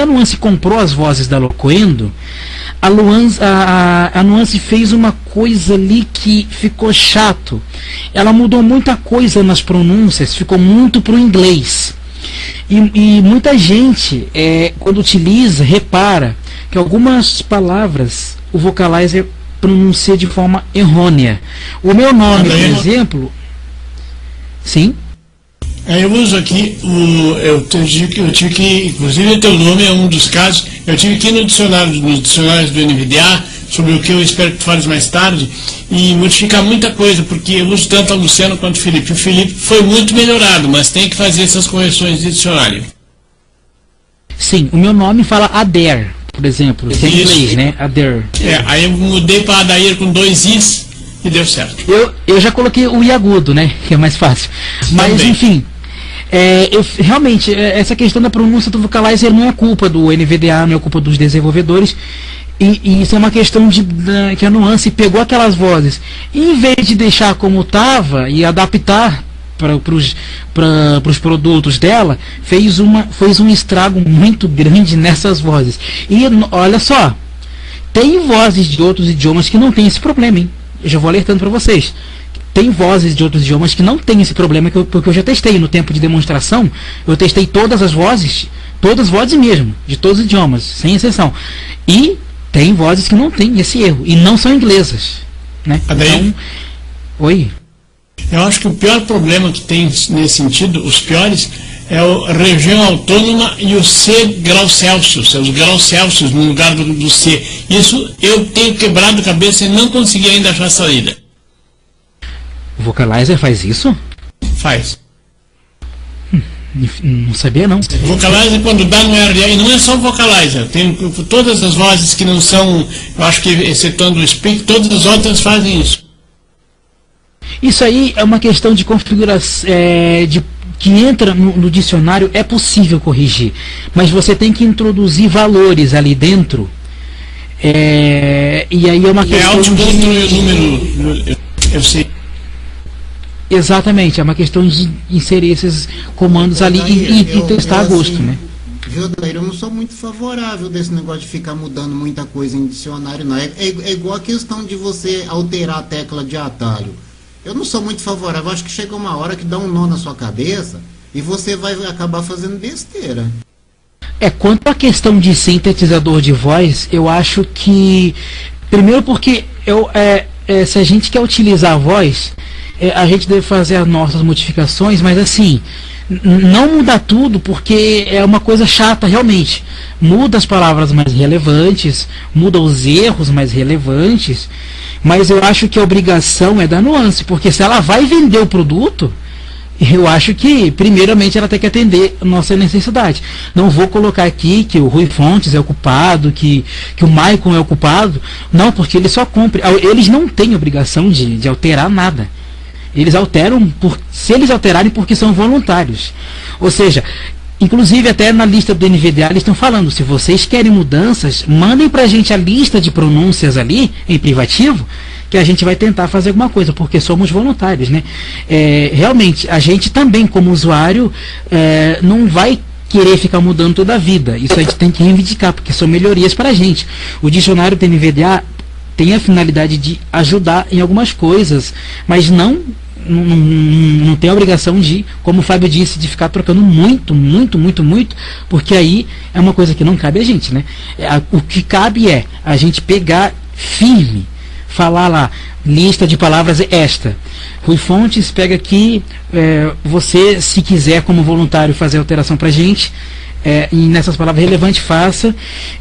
Nuance comprou as vozes da Loquendo, a Nuance fez uma coisa ali que ficou chato. Ela mudou muita coisa nas pronúncias, ficou muito pro inglês. E muita gente, quando utiliza, repara que algumas palavras o Vocalizer pronuncia de forma errônea. O meu nome, por exemplo... Sim? Eu uso aqui, eu tive que, inclusive o teu nome é um dos casos, eu tive que ir nos dicionários do NVDA, sobre o que eu espero que tu fales mais tarde, e modificar muita coisa, porque eu uso tanto a Luciana quanto o Felipe. O Felipe foi muito melhorado, mas tem que fazer essas correções de dicionário. Sim, o meu nome fala Adair, por exemplo, em inglês, né? Adair. Aí eu mudei para Adair com 2 Is e deu certo. Eu já coloquei o I agudo, né? Que é mais fácil. Mas também. Enfim, realmente, essa questão da pronúncia do Vocalizer não é culpa do NVDA, não é culpa dos desenvolvedores. E isso é uma questão que a Nuance pegou aquelas vozes, e em vez de deixar como estava e adaptar para os produtos dela, fez um estrago muito grande nessas vozes. E olha só, tem vozes de outros idiomas que não tem esse problema, hein? Eu já vou alertando para vocês. Tem vozes de outros idiomas que não tem esse problema, porque eu já testei no tempo de demonstração. Eu testei todas as vozes mesmo, de todos os idiomas, sem exceção. E tem vozes que não tem esse erro, e não são inglesas, né? Então, oi? Eu acho que o pior problema que tem nesse sentido, os piores, é a região autônoma e o C graus Celsius, os graus Celsius no lugar do C. Isso eu tenho quebrado a cabeça e não consegui ainda achar saída. O Vocalizer faz isso? Faz. Não sabia não. Vocalizer, quando dá no RDA, e não é só o Vocalizer, tem todas as vozes que não são, eu acho que excetuando o Speak, todas as outras fazem isso. Isso aí é uma questão de configuração, que entra no dicionário, é possível corrigir, mas você tem que introduzir valores ali dentro, e aí é uma questão de número, eu sei. Exatamente, é uma questão de inserir esses comandos ali e testar a gosto, né? Viu, Daír, eu não sou muito favorável desse negócio de ficar mudando muita coisa em dicionário, não. É igual a questão de você alterar a tecla de atalho. Eu não sou muito favorável, acho que chega uma hora que dá um nó na sua cabeça e você vai acabar fazendo besteira. Quanto à questão de sintetizador de voz, eu acho que, primeiro porque se a gente quer utilizar a voz, a gente deve fazer as nossas modificações, mas assim, não mudar tudo, porque é uma coisa chata realmente. Muda as palavras mais relevantes, muda os erros mais relevantes, mas eu acho que a obrigação é da Nuance, porque se ela vai vender o produto, eu acho que primeiramente ela tem que atender a nossa necessidade. Não vou colocar aqui que o Rui Fontes é o culpado, que o Maicon é o culpado, não, porque eles só compram, eles não têm obrigação de alterar nada. Eles alteram, se eles alterarem, porque são voluntários. Ou seja, inclusive até na lista do NVDA eles estão falando, se vocês querem mudanças, mandem pra gente a lista de pronúncias ali, em privativo, que a gente vai tentar fazer alguma coisa, porque somos voluntários, né? Realmente, a gente também, como usuário, não vai querer ficar mudando toda a vida. Isso a gente tem que reivindicar, porque são melhorias para a gente. O dicionário do NVDA tem a finalidade de ajudar em algumas coisas, mas não tem a obrigação de, como o Fábio disse, de ficar trocando muito, porque aí é uma coisa que não cabe a gente, né? O que cabe é a gente pegar firme, falar lá, lista de palavras esta. Rui Fontes, pega aqui, você, se quiser como voluntário fazer alteração pra gente, e nessas palavras relevantes faça,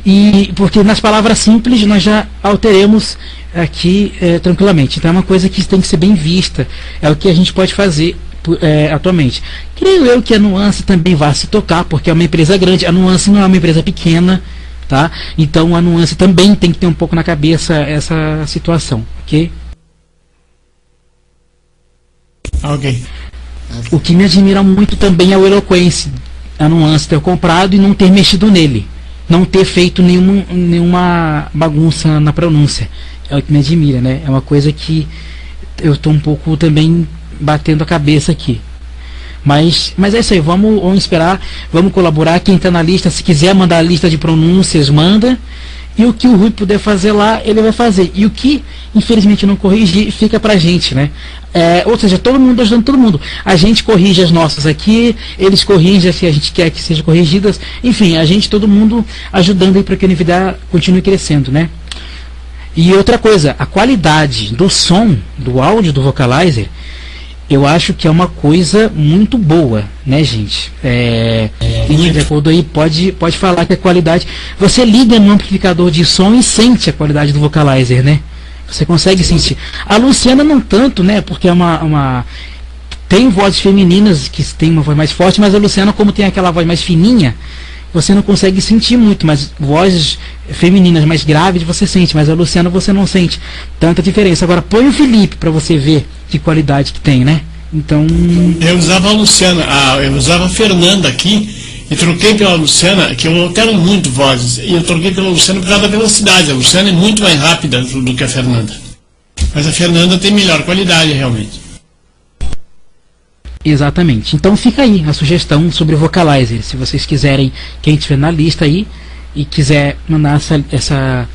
e porque nas palavras simples nós já alteremos aqui tranquilamente. Então é uma coisa que tem que ser bem vista, é o que a gente pode fazer atualmente. Creio eu que a Nuance também vai se tocar, porque é uma empresa grande, a Nuance não é uma empresa pequena, tá? Então a Nuance também tem que ter um pouco na cabeça essa situação, ok? Ok. O que me admira muito também é o Eloquence, a Nuance ter comprado e não ter mexido nele, não ter feito nenhuma bagunça na pronúncia. É o que me admira, né? É uma coisa que eu estou um pouco também batendo a cabeça aqui. Mas é isso aí, vamos esperar, vamos colaborar. Quem está na lista, se quiser mandar a lista de pronúncias, manda. E o que o Rui puder fazer lá, ele vai fazer. E o que, infelizmente, não corrigir, fica pra gente, né? Ou seja, todo mundo ajudando todo mundo. A gente corrige as nossas aqui, eles corrigem se a gente quer que sejam corrigidas. Enfim, a gente, todo mundo ajudando aí para que a NVDA continue crescendo, né? E outra coisa, a qualidade do som, do áudio do Vocalizer, eu acho que é uma coisa muito boa, né, gente? Quem de acordo aí pode falar que a qualidade... Você liga no amplificador de som e sente a qualidade do Vocalizer, né? Você consegue sentir. A Luciana não tanto, né? Porque é tem vozes femininas que tem uma voz mais forte, mas a Luciana, como tem aquela voz mais fininha, você não consegue sentir muito, mas vozes femininas mais graves você sente, mas a Luciana você não sente tanta diferença. Agora põe o Felipe para você ver que qualidade que tem, né? Então... Eu usava a Luciana, eu usava a Fernanda aqui, E troquei pela Luciana, que eu quero muito vozes, e eu troquei pela Luciana por causa da velocidade. A Luciana é muito mais rápida do que a Fernanda. Mas a Fernanda tem melhor qualidade, realmente. Exatamente. Então fica aí a sugestão sobre o Vocalizer. Se vocês quiserem, quem estiver na lista aí e quiser mandar essa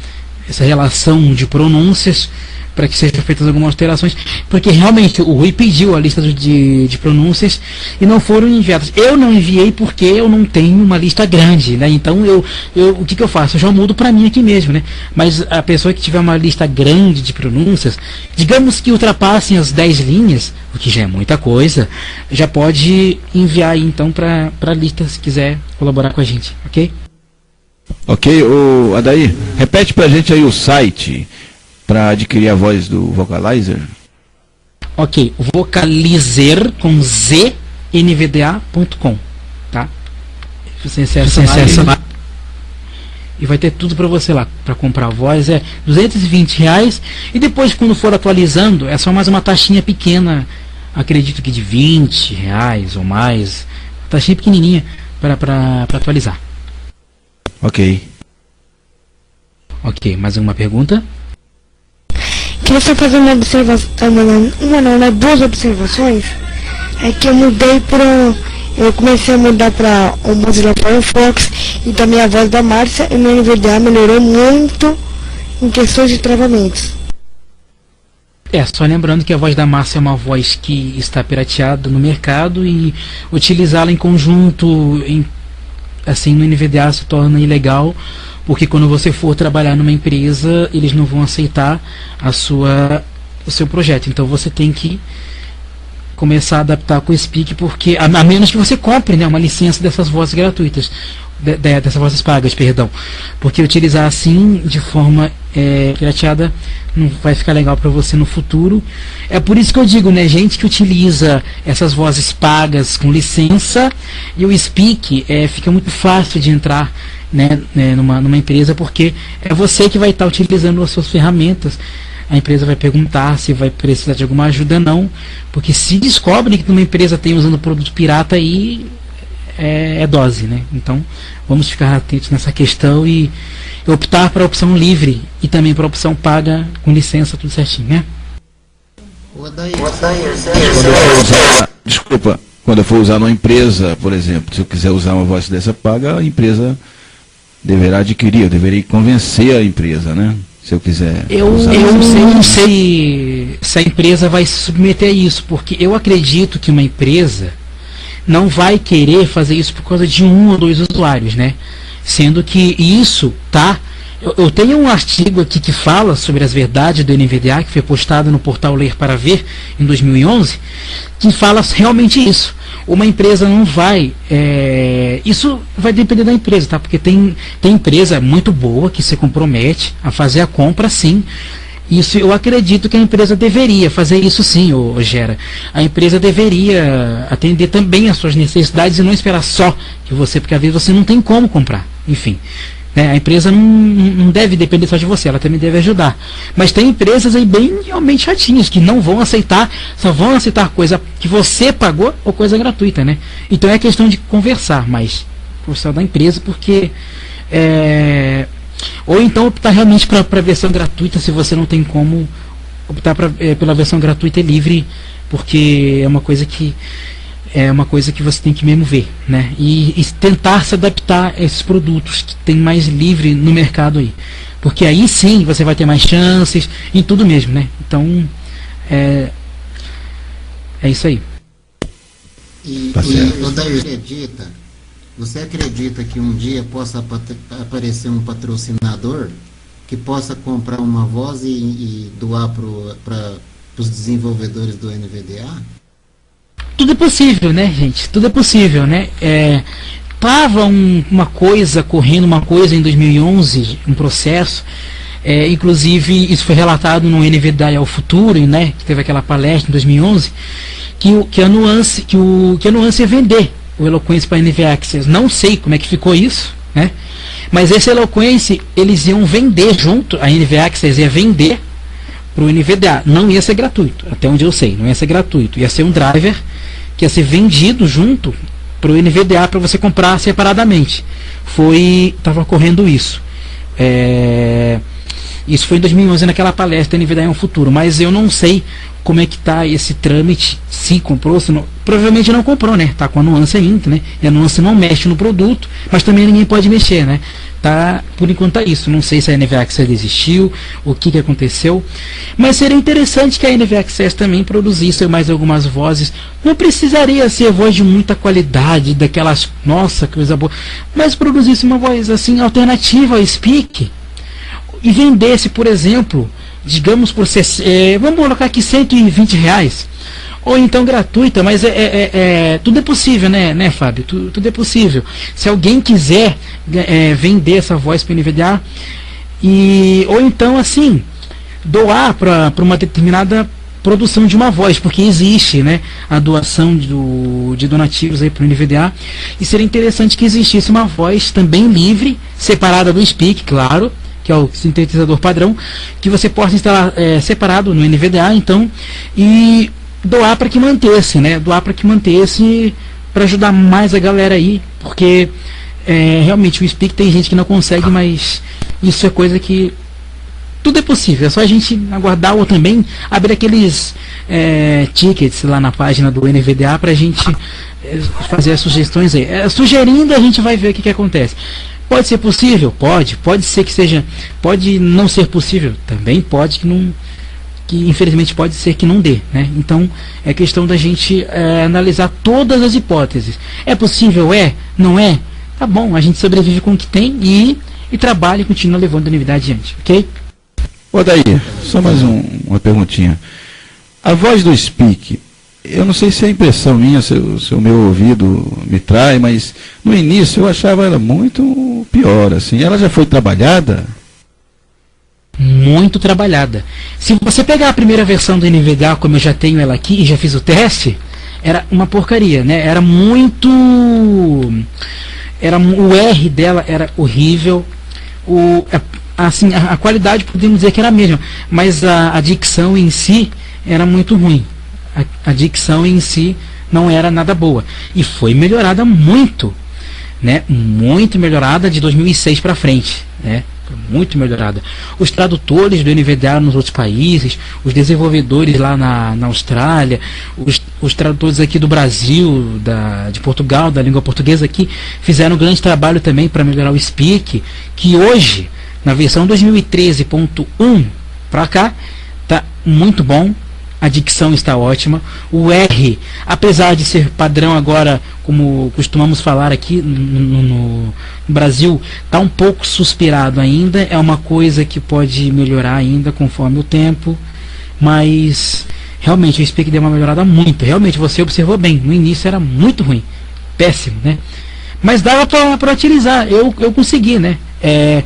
relação de pronúncias para que sejam feitas algumas alterações, porque realmente o Rui pediu a lista de pronúncias e não foram enviadas. Eu não enviei porque eu não tenho uma lista grande, né? Então o que eu faço? Eu já mudo para mim aqui mesmo, né? Mas a pessoa que tiver uma lista grande de pronúncias, digamos que ultrapassem as 10 linhas, o que já é muita coisa, já pode enviar aí então para a lista se quiser colaborar com a gente, ok? Ok, Adair, repete pra gente aí o site para adquirir a voz do Vocalizer. Ok, Vocalizer com Z, nvda.com, tá? Você acessa lá e vai ter tudo para você lá, para comprar a voz, é R$220, e depois quando for atualizando, é só mais uma taxinha pequena, acredito que de R$20 ou mais, taxinha pequenininha para atualizar. Ok. Ok, mais alguma pergunta? Queria só fazer uma observação, duas observações. É que eu comecei a mudar para o Mozilla Firefox e também a voz da Márcia, e meu NVDA melhorou muito em questões de travamentos. Só lembrando que a voz da Márcia é uma voz que está pirateada no mercado e utilizá-la em conjunto assim no NVDA se torna ilegal, porque quando você for trabalhar numa empresa, eles não vão aceitar o seu projeto. Então você tem que começar a adaptar com o Speak, porque a menos que você compre, né, uma licença dessas vozes gratuitas, dessas vozes pagas, perdão, porque utilizar assim de forma pirateada não vai ficar legal para você no futuro. É por isso que eu digo, né, gente que utiliza essas vozes pagas com licença, e o Speak fica muito fácil de entrar, né, numa empresa, porque é você que vai estar utilizando as suas ferramentas. A empresa vai perguntar se vai precisar de alguma ajuda, não, porque se descobre que uma empresa tem usando produto pirata, aí é dose, né? Então vamos ficar atentos nessa questão e optar para a opção livre e também para a opção paga com licença, tudo certinho, né? Quando eu for usar numa empresa, por exemplo, se eu quiser usar uma voz dessa paga, a empresa deverá adquirir, eu deveria convencer a empresa, né? Se eu quiser. Eu não sei se a empresa vai se submeter a isso, porque eu acredito que uma empresa não vai querer fazer isso por causa de 1 ou 2 usuários, né? Sendo que isso, tá? Eu tenho um artigo aqui que fala sobre as verdades do NVDA, que foi postado no portal Ler para Ver em 2011, que fala realmente isso. Uma empresa não vai... isso vai depender da empresa, tá? Porque tem empresa muito boa que se compromete a fazer a compra, sim. Isso eu acredito que a empresa deveria fazer isso, sim, Gera. A empresa deveria atender também às suas necessidades e não esperar só que você, porque às vezes você não tem como comprar. Enfim, né? A empresa não deve depender só de você, ela também deve ajudar. Mas tem empresas aí bem realmente chatinhas que não vão aceitar, só vão aceitar coisa que você pagou ou coisa gratuita, né? Então é questão de conversar mais com o pessoal da empresa, porque ou então optar realmente para a versão gratuita, se você não tem como optar pela versão gratuita e livre, porque é uma coisa que você tem que mesmo ver, né? E tentar se adaptar a esses produtos que tem mais livre no mercado aí, porque aí sim você vai ter mais chances em tudo mesmo, né? Então é isso aí. Você acredita que um dia possa aparecer um patrocinador que possa comprar uma voz e doar para os desenvolvedores do NVDA? Tudo é possível, né, gente? Tudo é possível, né? Tava uma coisa em 2011, um processo, inclusive isso foi relatado no NVDA ao Futuro, né? Que teve aquela palestra em 2011, que a Nuance ia vender o Eloquence para NV Access. Não sei como é que ficou isso, né? Mas esse Eloquence eles iam vender junto, a NV Access ia vender para o NVDA. Não ia ser gratuito, até onde eu sei, não ia ser gratuito. Ia ser um driver que ia ser vendido junto para o NVDA para você comprar separadamente. Estava ocorrendo isso. Isso foi em 2011 naquela palestra NVDA é um futuro, mas eu não sei como é que está esse trâmite, se comprou, se não, provavelmente não comprou, né? Tá com a nuance ainda, né? E a nuance não mexe no produto, mas também ninguém pode mexer, né? Tá, por enquanto é isso. Não sei se a NVA Access desistiu, o que aconteceu, mas seria interessante que a NVA Access também produzisse mais algumas vozes. Não precisaria ser voz de muita qualidade, daquelas, nossa, que coisa boa, mas produzisse uma voz assim alternativa ao Speak e vendesse, por exemplo, digamos por vamos colocar aqui R$120, ou então gratuita, mas tudo é possível, né Fábio? Tudo é possível. Se alguém quiser vender essa voz para o NVDA, ou então assim, doar para uma determinada produção de uma voz, porque existe, né, a doação de donativos aí para o NVDA, e seria interessante que existisse uma voz também livre, separada do Speak, claro, que é o sintetizador padrão, que você possa instalar separado no NVDA, então, e doar para que mantesse, né? Doar para que mantesse, para ajudar mais a galera aí, porque realmente o Speak tem gente que não consegue, mas isso é coisa que tudo é possível, é só a gente aguardar, ou também abrir aqueles tickets lá na página do NVDA para a gente fazer as sugestões aí. Sugerindo, a gente vai ver o que acontece. Pode ser possível? Pode ser que seja, pode não ser possível, também pode que não, que infelizmente pode ser que não dê, né? Então é questão da gente analisar todas as hipóteses. É possível? Não é? Tá bom, a gente sobrevive com o que tem e trabalha e continua levando a unidade adiante, ok? Daí, só mais uma perguntinha. A voz do Speak, eu não sei se é impressão minha, se o meu ouvido me trai, mas no início eu achava ela muito pior, assim. Ela já foi trabalhada? Muito trabalhada. Se você pegar a primeira versão do NVDA, como eu já tenho ela aqui e já fiz o teste, era uma porcaria, né? Era muito... o R dela era horrível, assim, a qualidade podemos dizer que era a mesma, mas a dicção em si era muito ruim. A dicção em si não era nada boa. E foi melhorada muito, né? Muito melhorada de 2006 para frente, né? Muito melhorada. Os tradutores do NVDA nos outros países, os desenvolvedores lá na Austrália, os tradutores aqui do Brasil, de Portugal, da língua portuguesa aqui, fizeram um grande trabalho também para melhorar o Speak, que hoje, na versão 2013.1 para cá, tá muito bom. A dicção está ótima. O R, apesar de ser padrão agora, como costumamos falar aqui no Brasil, está um pouco suspirado ainda. É uma coisa que pode melhorar ainda conforme o tempo. Mas realmente o Speak deu uma melhorada muito. Realmente você observou bem. No início era muito ruim. Péssimo, né? Mas dava para utilizar. Eu consegui, né? É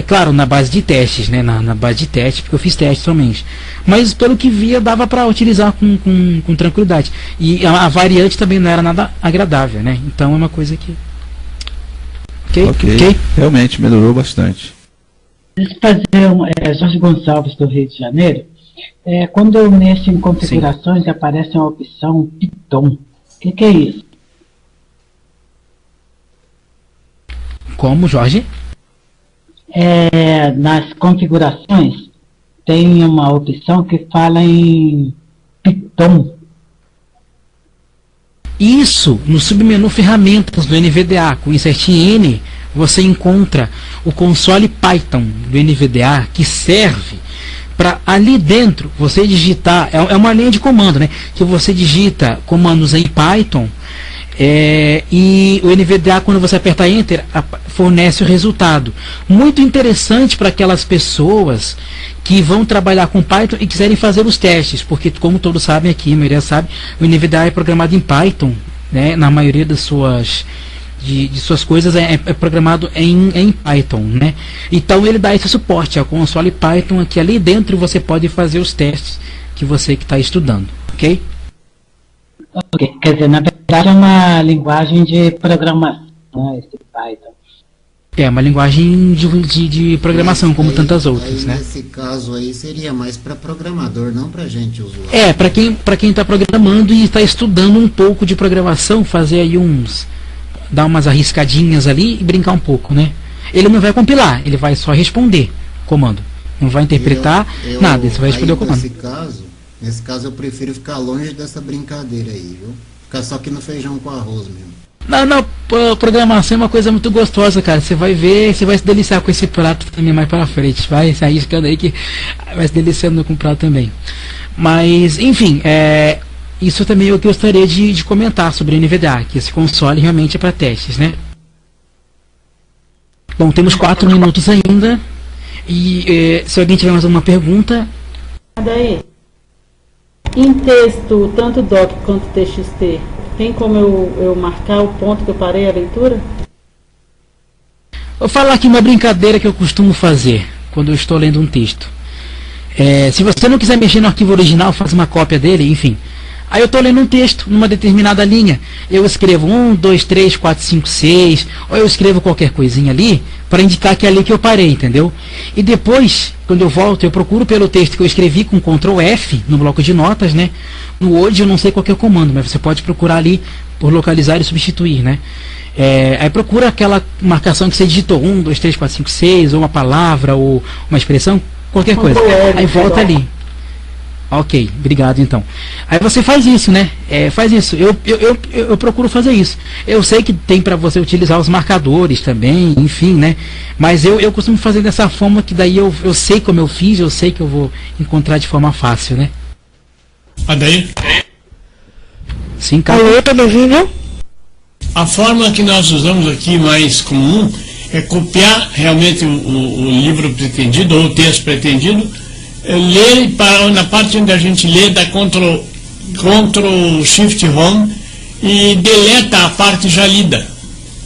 claro, na base de testes, né? Na base de testes, porque eu fiz testes somente. Mas pelo que via, dava para utilizar com tranquilidade. E a variante também não era nada agradável, né? Então é uma coisa que... Ok. Realmente melhorou bastante. Deixa eu fazer Jorge Gonçalves do Rio de Janeiro. Quando eu mexo em configurações, sim, aparece uma opção Python. O que é isso? Como, Jorge? Nas configurações tem uma opção que fala em Python. Isso, no submenu ferramentas do NVDA, com insert N, você encontra o console Python do NVDA, que serve para ali dentro você digitar, é uma linha de comando, né, que você digita comandos em Python, e o NVDA, quando você aperta Enter, fornece o resultado. Muito interessante para aquelas pessoas que vão trabalhar com Python e quiserem fazer os testes, porque como todos sabem aqui, a maioria sabe, o NVDA é programado em Python, né, na maioria das suas coisas é programado em Python, né? Então ele dá esse suporte ao console Python, que ali dentro você pode fazer os testes que você está estudando, ok? Ok, quer dizer, na verdade é uma linguagem de programação, esse Python. É uma linguagem de programação, como tantas outras, aí, né? Nesse caso aí seria mais para programador, não para gente usuário. Para quem está programando e está estudando um pouco de programação, fazer aí dar umas arriscadinhas ali e brincar um pouco, né? Ele não vai compilar, ele vai só responder o comando. Não vai interpretar nada, ele só vai responder o comando. Nesse caso eu prefiro ficar longe dessa brincadeira aí, viu? Ficar só aqui no feijão com arroz mesmo. Não, programação é uma coisa muito gostosa, cara. Você vai ver, você vai se deliciar com esse prato também mais pra frente. Vai se arriscando aí que vai se deliciando com o prato também. Mas, enfim, isso também eu gostaria de comentar sobre o NVDA, que esse console realmente é para testes, né? Bom, temos 4 minutos ainda. E se alguém tiver mais alguma pergunta... Daí, em texto, tanto doc quanto TXT, tem como eu marcar o ponto que eu parei a leitura? Vou falar aqui uma brincadeira que eu costumo fazer quando eu estou lendo um texto. Se você não quiser mexer no arquivo original, faz uma cópia dele, enfim. Aí eu estou lendo um texto numa determinada linha. Eu escrevo 1, 2, 3, 4, 5, 6, ou eu escrevo qualquer coisinha ali para indicar que é ali que eu parei, entendeu? E depois, quando eu volto, eu procuro pelo texto que eu escrevi com Ctrl F no bloco de notas, né? No Word eu não sei qual que é o comando, mas você pode procurar ali por localizar e substituir, né? Aí procura aquela marcação que você digitou, 1, 2, 3, 4, 5, 6, ou uma palavra, ou uma expressão, qualquer coisa. Aí volta ali. Ok, obrigado então. Aí você faz isso, né? Faz isso. Eu procuro fazer isso. Eu sei que tem para você utilizar os marcadores também, enfim, né? Mas eu costumo fazer dessa forma que daí eu sei como eu fiz, eu sei que eu vou encontrar de forma fácil, né? Daí? Sim, cara. Alô, tá me ouvindo? A forma que nós usamos aqui mais comum é copiar realmente o livro pretendido ou o texto pretendido, ler na parte onde a gente lê, dá Ctrl Shift Home e deleta a parte já lida.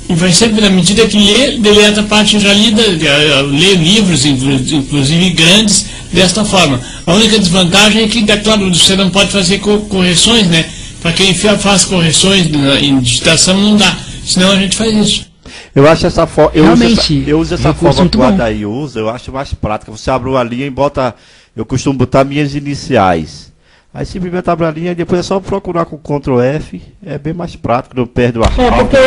E vai sempre, na medida que lê, deleta a parte já lida, lê livros, inclusive grandes, desta forma. A única desvantagem é que, claro, você não pode fazer correções, né? Para quem faz correções em digitação não dá, senão a gente faz isso. Eu acho essa forma. Eu uso essa forma que o bom. Adair usa, eu acho mais prática. Você abre uma linha e bota. Eu costumo botar minhas iniciais. Aí simplesmente abre a linha e depois é só procurar com Ctrl F. É bem mais prático, não perde o arquivo. Porque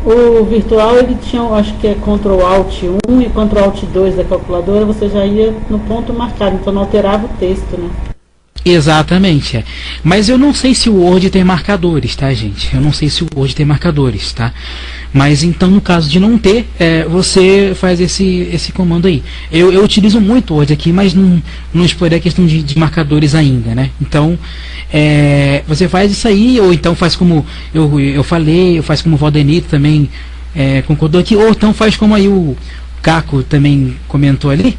o virtual ele tinha, acho que é Ctrl Alt 1 e Ctrl Alt 2 da calculadora, você já ia no ponto marcado, então não alterava o texto, né? Exatamente, Mas eu não sei se o Word tem marcadores, tá, gente? Eu não sei se o Word tem marcadores, tá? Mas então, no caso de não ter, você faz esse comando aí. Eu utilizo muito o Word aqui, mas não explorei a questão de marcadores ainda, né? Então, você faz isso aí, ou então faz como eu falei, faz como o Valdenito também concordou aqui, ou então faz como aí o Caco também comentou ali.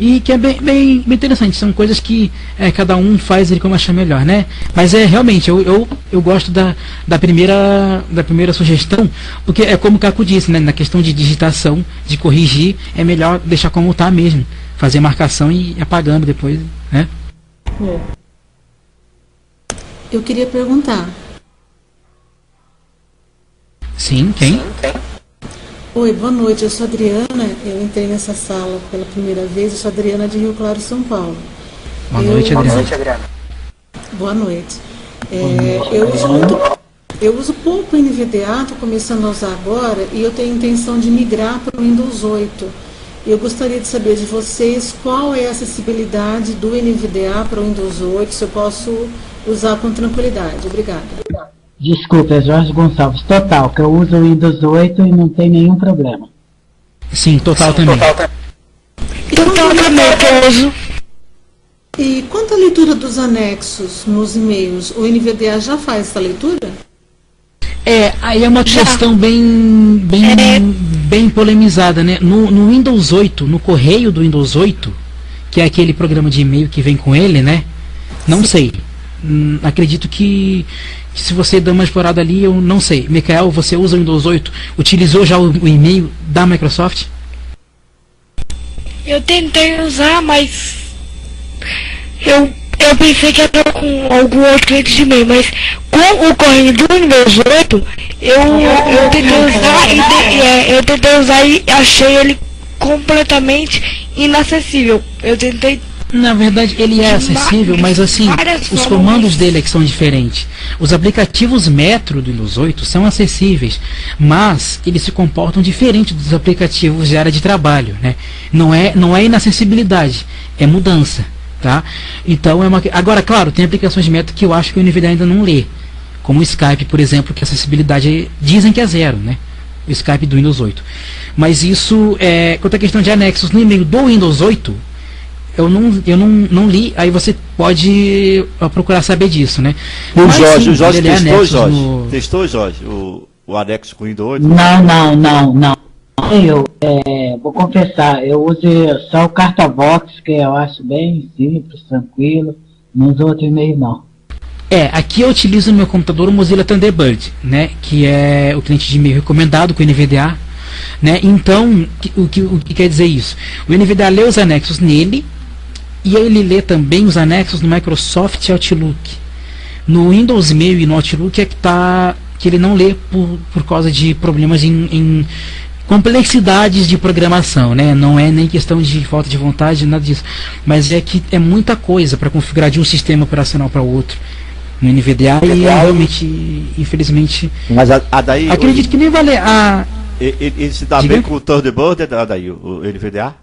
E que é bem interessante, são coisas que cada um faz ele como achar melhor, né? Mas realmente, eu gosto da primeira sugestão, porque é como o Caco disse, né? Na questão de digitação, de corrigir, é melhor deixar como está mesmo, fazer marcação e ir apagando depois, né? Eu queria perguntar. Sim, quem? Oi, boa noite, eu sou Adriana, eu entrei nessa sala pela primeira vez, eu sou Adriana de Rio Claro, São Paulo. Boa noite, Adriana. Boa noite. Eu uso pouco o NVDA, estou começando a usar agora, e eu tenho intenção de migrar para o Windows 8. Eu gostaria de saber de vocês qual é a acessibilidade do NVDA para o Windows 8, se eu posso usar com tranquilidade. Obrigada. Desculpa, é Jorge Gonçalves. Total, que eu uso o Windows 8 e não tem nenhum problema. Sim, total também. Total também, que eu uso. E quanto à leitura dos anexos nos e-mails, o NVDA já faz essa leitura? Aí é uma questão bem polemizada, né? No Windows 8, no correio do Windows 8, que é aquele programa de e-mail que vem com ele, né? Não sei. Acredito que se você dá uma explorada ali, eu não sei. Michael, você usa o Windows 8? Utilizou já o e-mail da Microsoft? Eu tentei usar, mas eu pensei que era com algum outro cliente de e-mail, mas com o correio do Windows 8, eu tentei usar e eu tentei usar e achei ele completamente inacessível. Eu tentei. Na verdade, ele é acessível, mas assim, os comandos dele é que são diferentes. Os aplicativos Metro do Windows 8 são acessíveis, mas eles se comportam diferente dos aplicativos de área de trabalho, né? Não é inacessibilidade, é mudança, tá? Então agora, claro, tem aplicações de Metro que eu acho que o NVIDIA ainda não lê, como o Skype, por exemplo, que a acessibilidade dizem que é 0, né? O Skype do Windows 8. Mas isso quanto à questão de anexos no e-mail do Windows 8, eu não li, aí você pode procurar saber disso, né? O Jorge testou, Jorge? No... Testou, Jorge, o anexo com o Windows 8? Não. Vou confessar, eu uso só o CartaVox, que eu acho bem simples, tranquilo, não uso outro e-mail não. Aqui eu utilizo no meu computador o Mozilla Thunderbird, né? Que é o cliente de e-mail recomendado com o NVDA, né? Então, o que quer dizer isso? O NVDA lê os anexos nele, e ele lê também os anexos no Microsoft Outlook. No Windows Mail e no Outlook é que ele não lê por causa de problemas em complexidades de programação, né? Não é nem questão de falta de vontade, nada disso, mas é que é muita coisa para configurar de um sistema operacional para outro no NVDA, e realmente, infelizmente, mas daí acredito que nem vai ler ele se dá bem com o Thunderbird, daí o NVDA?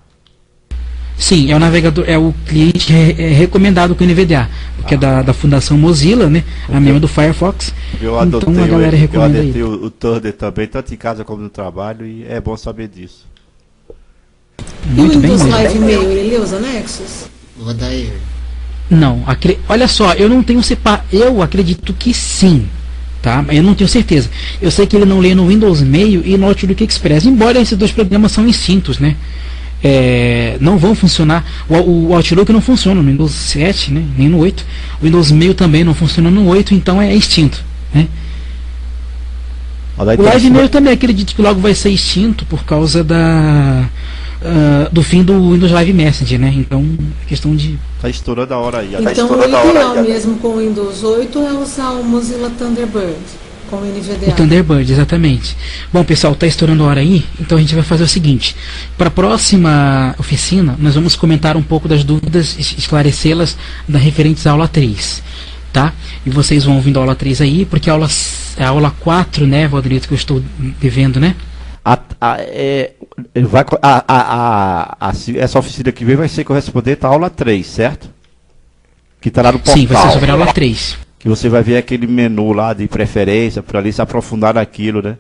Sim, é o navegador, é o cliente recomendado com o NVDA, porque é da Fundação Mozilla, né? A mesma do Firefox. Eu adotei, então a galera recomenda eu adotei o Thunder também, tanto em casa como no trabalho, e é bom saber disso. Muito bem. E o Windows Live Mail, ele lê os anexos? Vou dar aí. Não, olha só, eu não tenho eu acredito que sim, tá? Eu não tenho certeza. Eu sei que ele não lê no Windows Mail e no Outlook Express, embora esses dois programas são extintos, né? Não vão funcionar. O Outlook não funciona no Windows 7, né? Nem no 8. O Windows Mail também não funciona no 8, então é extinto, né? O Live Mail também acredito que logo vai ser extinto por causa do fim do Windows Live Messenger, né? Então, questão de... Tá estourando a hora aí. Então, o ideal mesmo com o Windows 8 é usar o Mozilla Thunderbird com o NVDA. O Thunderbird, exatamente. Bom, pessoal, tá estourando a hora aí, então a gente vai fazer o seguinte. Para a próxima oficina, nós vamos comentar um pouco das dúvidas, esclarecê-las referentes à aula 3, tá? E vocês vão ouvindo a aula 3 aí, porque a aula 4, né, Valdirito, que eu estou devendo, né? Essa oficina que vem vai ser correspondente à aula 3, certo? Que está lá no portal. Sim, vai ser sobre a aula 3. Que você vai ver aquele menu lá de preferência, para ali se aprofundar naquilo, né?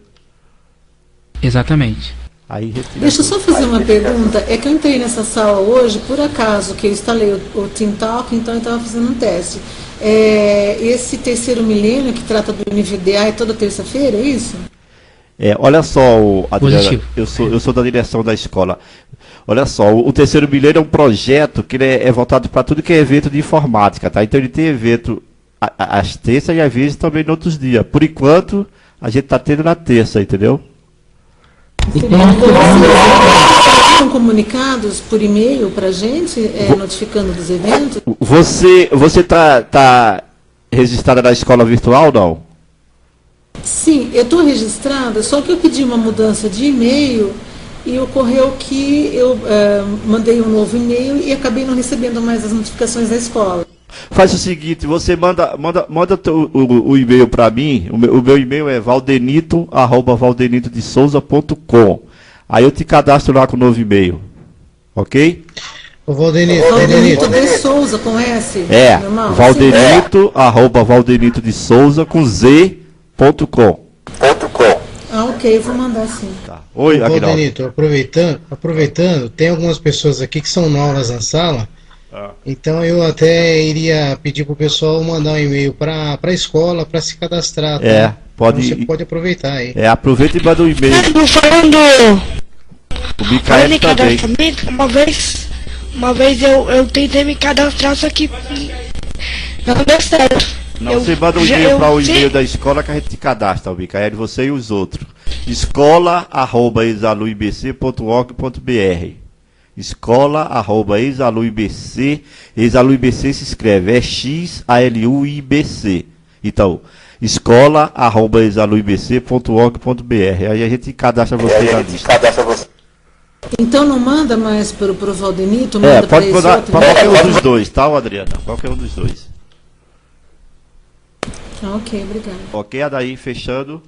Exatamente. Aí, deixa eu só fazer uma pergunta. É que eu entrei nessa sala hoje, por acaso, que eu instalei o TeamTalk, então eu estava fazendo um teste. Esse terceiro milênio que trata do NVDA é toda terça-feira, é isso? Olha só, Adriana, eu sou da direção da escola. Olha só, o terceiro milênio é um projeto que é voltado para tudo que é evento de informática, tá? Então ele tem evento às terças e às vezes também em outros dias. Por enquanto, a gente está tendo na terça, entendeu? São comunicados por e-mail para a gente, notificando dos eventos? Você tá registrada na escola virtual, não? Sim, eu estou registrada, só que eu pedi uma mudança de e-mail e ocorreu que eu mandei um novo e-mail e acabei não recebendo mais as notificações da escola. Faz o seguinte, você manda o e-mail para mim, o meu e-mail é valdenito@valdenitodesouza.com. Aí eu te cadastro lá com o novo e-mail, ok? O Valdenito de Souza com S? Normal, Valdenito@valdenitodesouza com Z.com. Ok, eu vou mandar sim. Tá. Oi, Valdenito, aproveitando, tem algumas pessoas aqui que são novas na sala. Então eu até iria pedir pro pessoal mandar um e-mail para a escola para se cadastrar. Tá? Pode. Então você pode aproveitar aí. Aproveita e manda um e-mail. O Micael também. Uma vez eu tentei me cadastrar, só que não deu certo. Você manda um e-mail para o e-mail da escola que a gente te cadastra, o Micael, você e os outros. escola@exaluibc.org.br. escola@exaluibc. Exaluibc se escreve XALUIBC. Então, escola@exaluibc.org.br. Aí a gente cadastra você na lista. Então não manda mais para o Valdenito, manda pode para mandar para qualquer um dos dois, tá, Adriana? Qualquer um dos dois. Ok, obrigado. Ok, Adair, fechando.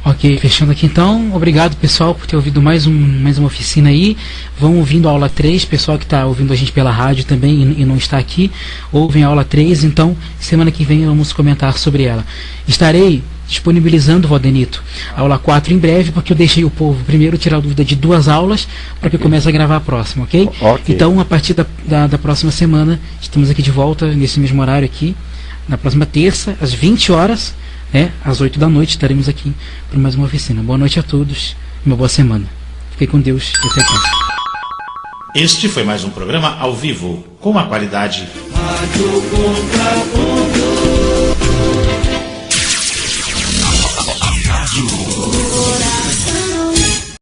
Ok, fechando aqui então. Obrigado, pessoal, por ter ouvido mais uma oficina aí. Vão ouvindo a aula 3, pessoal que está ouvindo a gente pela rádio também e não está aqui, ouvem a aula 3, então semana que vem vamos comentar sobre ela. Estarei disponibilizando, Valdenito, a aula 4 em breve, porque eu deixei o povo primeiro tirar dúvida de 2 aulas para que eu comece a gravar a próxima, ok? Então, a partir da próxima semana, estamos aqui de volta, nesse mesmo horário aqui, na próxima terça, às 20 horas, às 8 da noite, estaremos aqui para mais uma oficina. Boa noite a todos, uma boa semana. Fiquem com Deus e até a próxima. Este foi mais um programa ao vivo, com a qualidade Rádio Contraponto.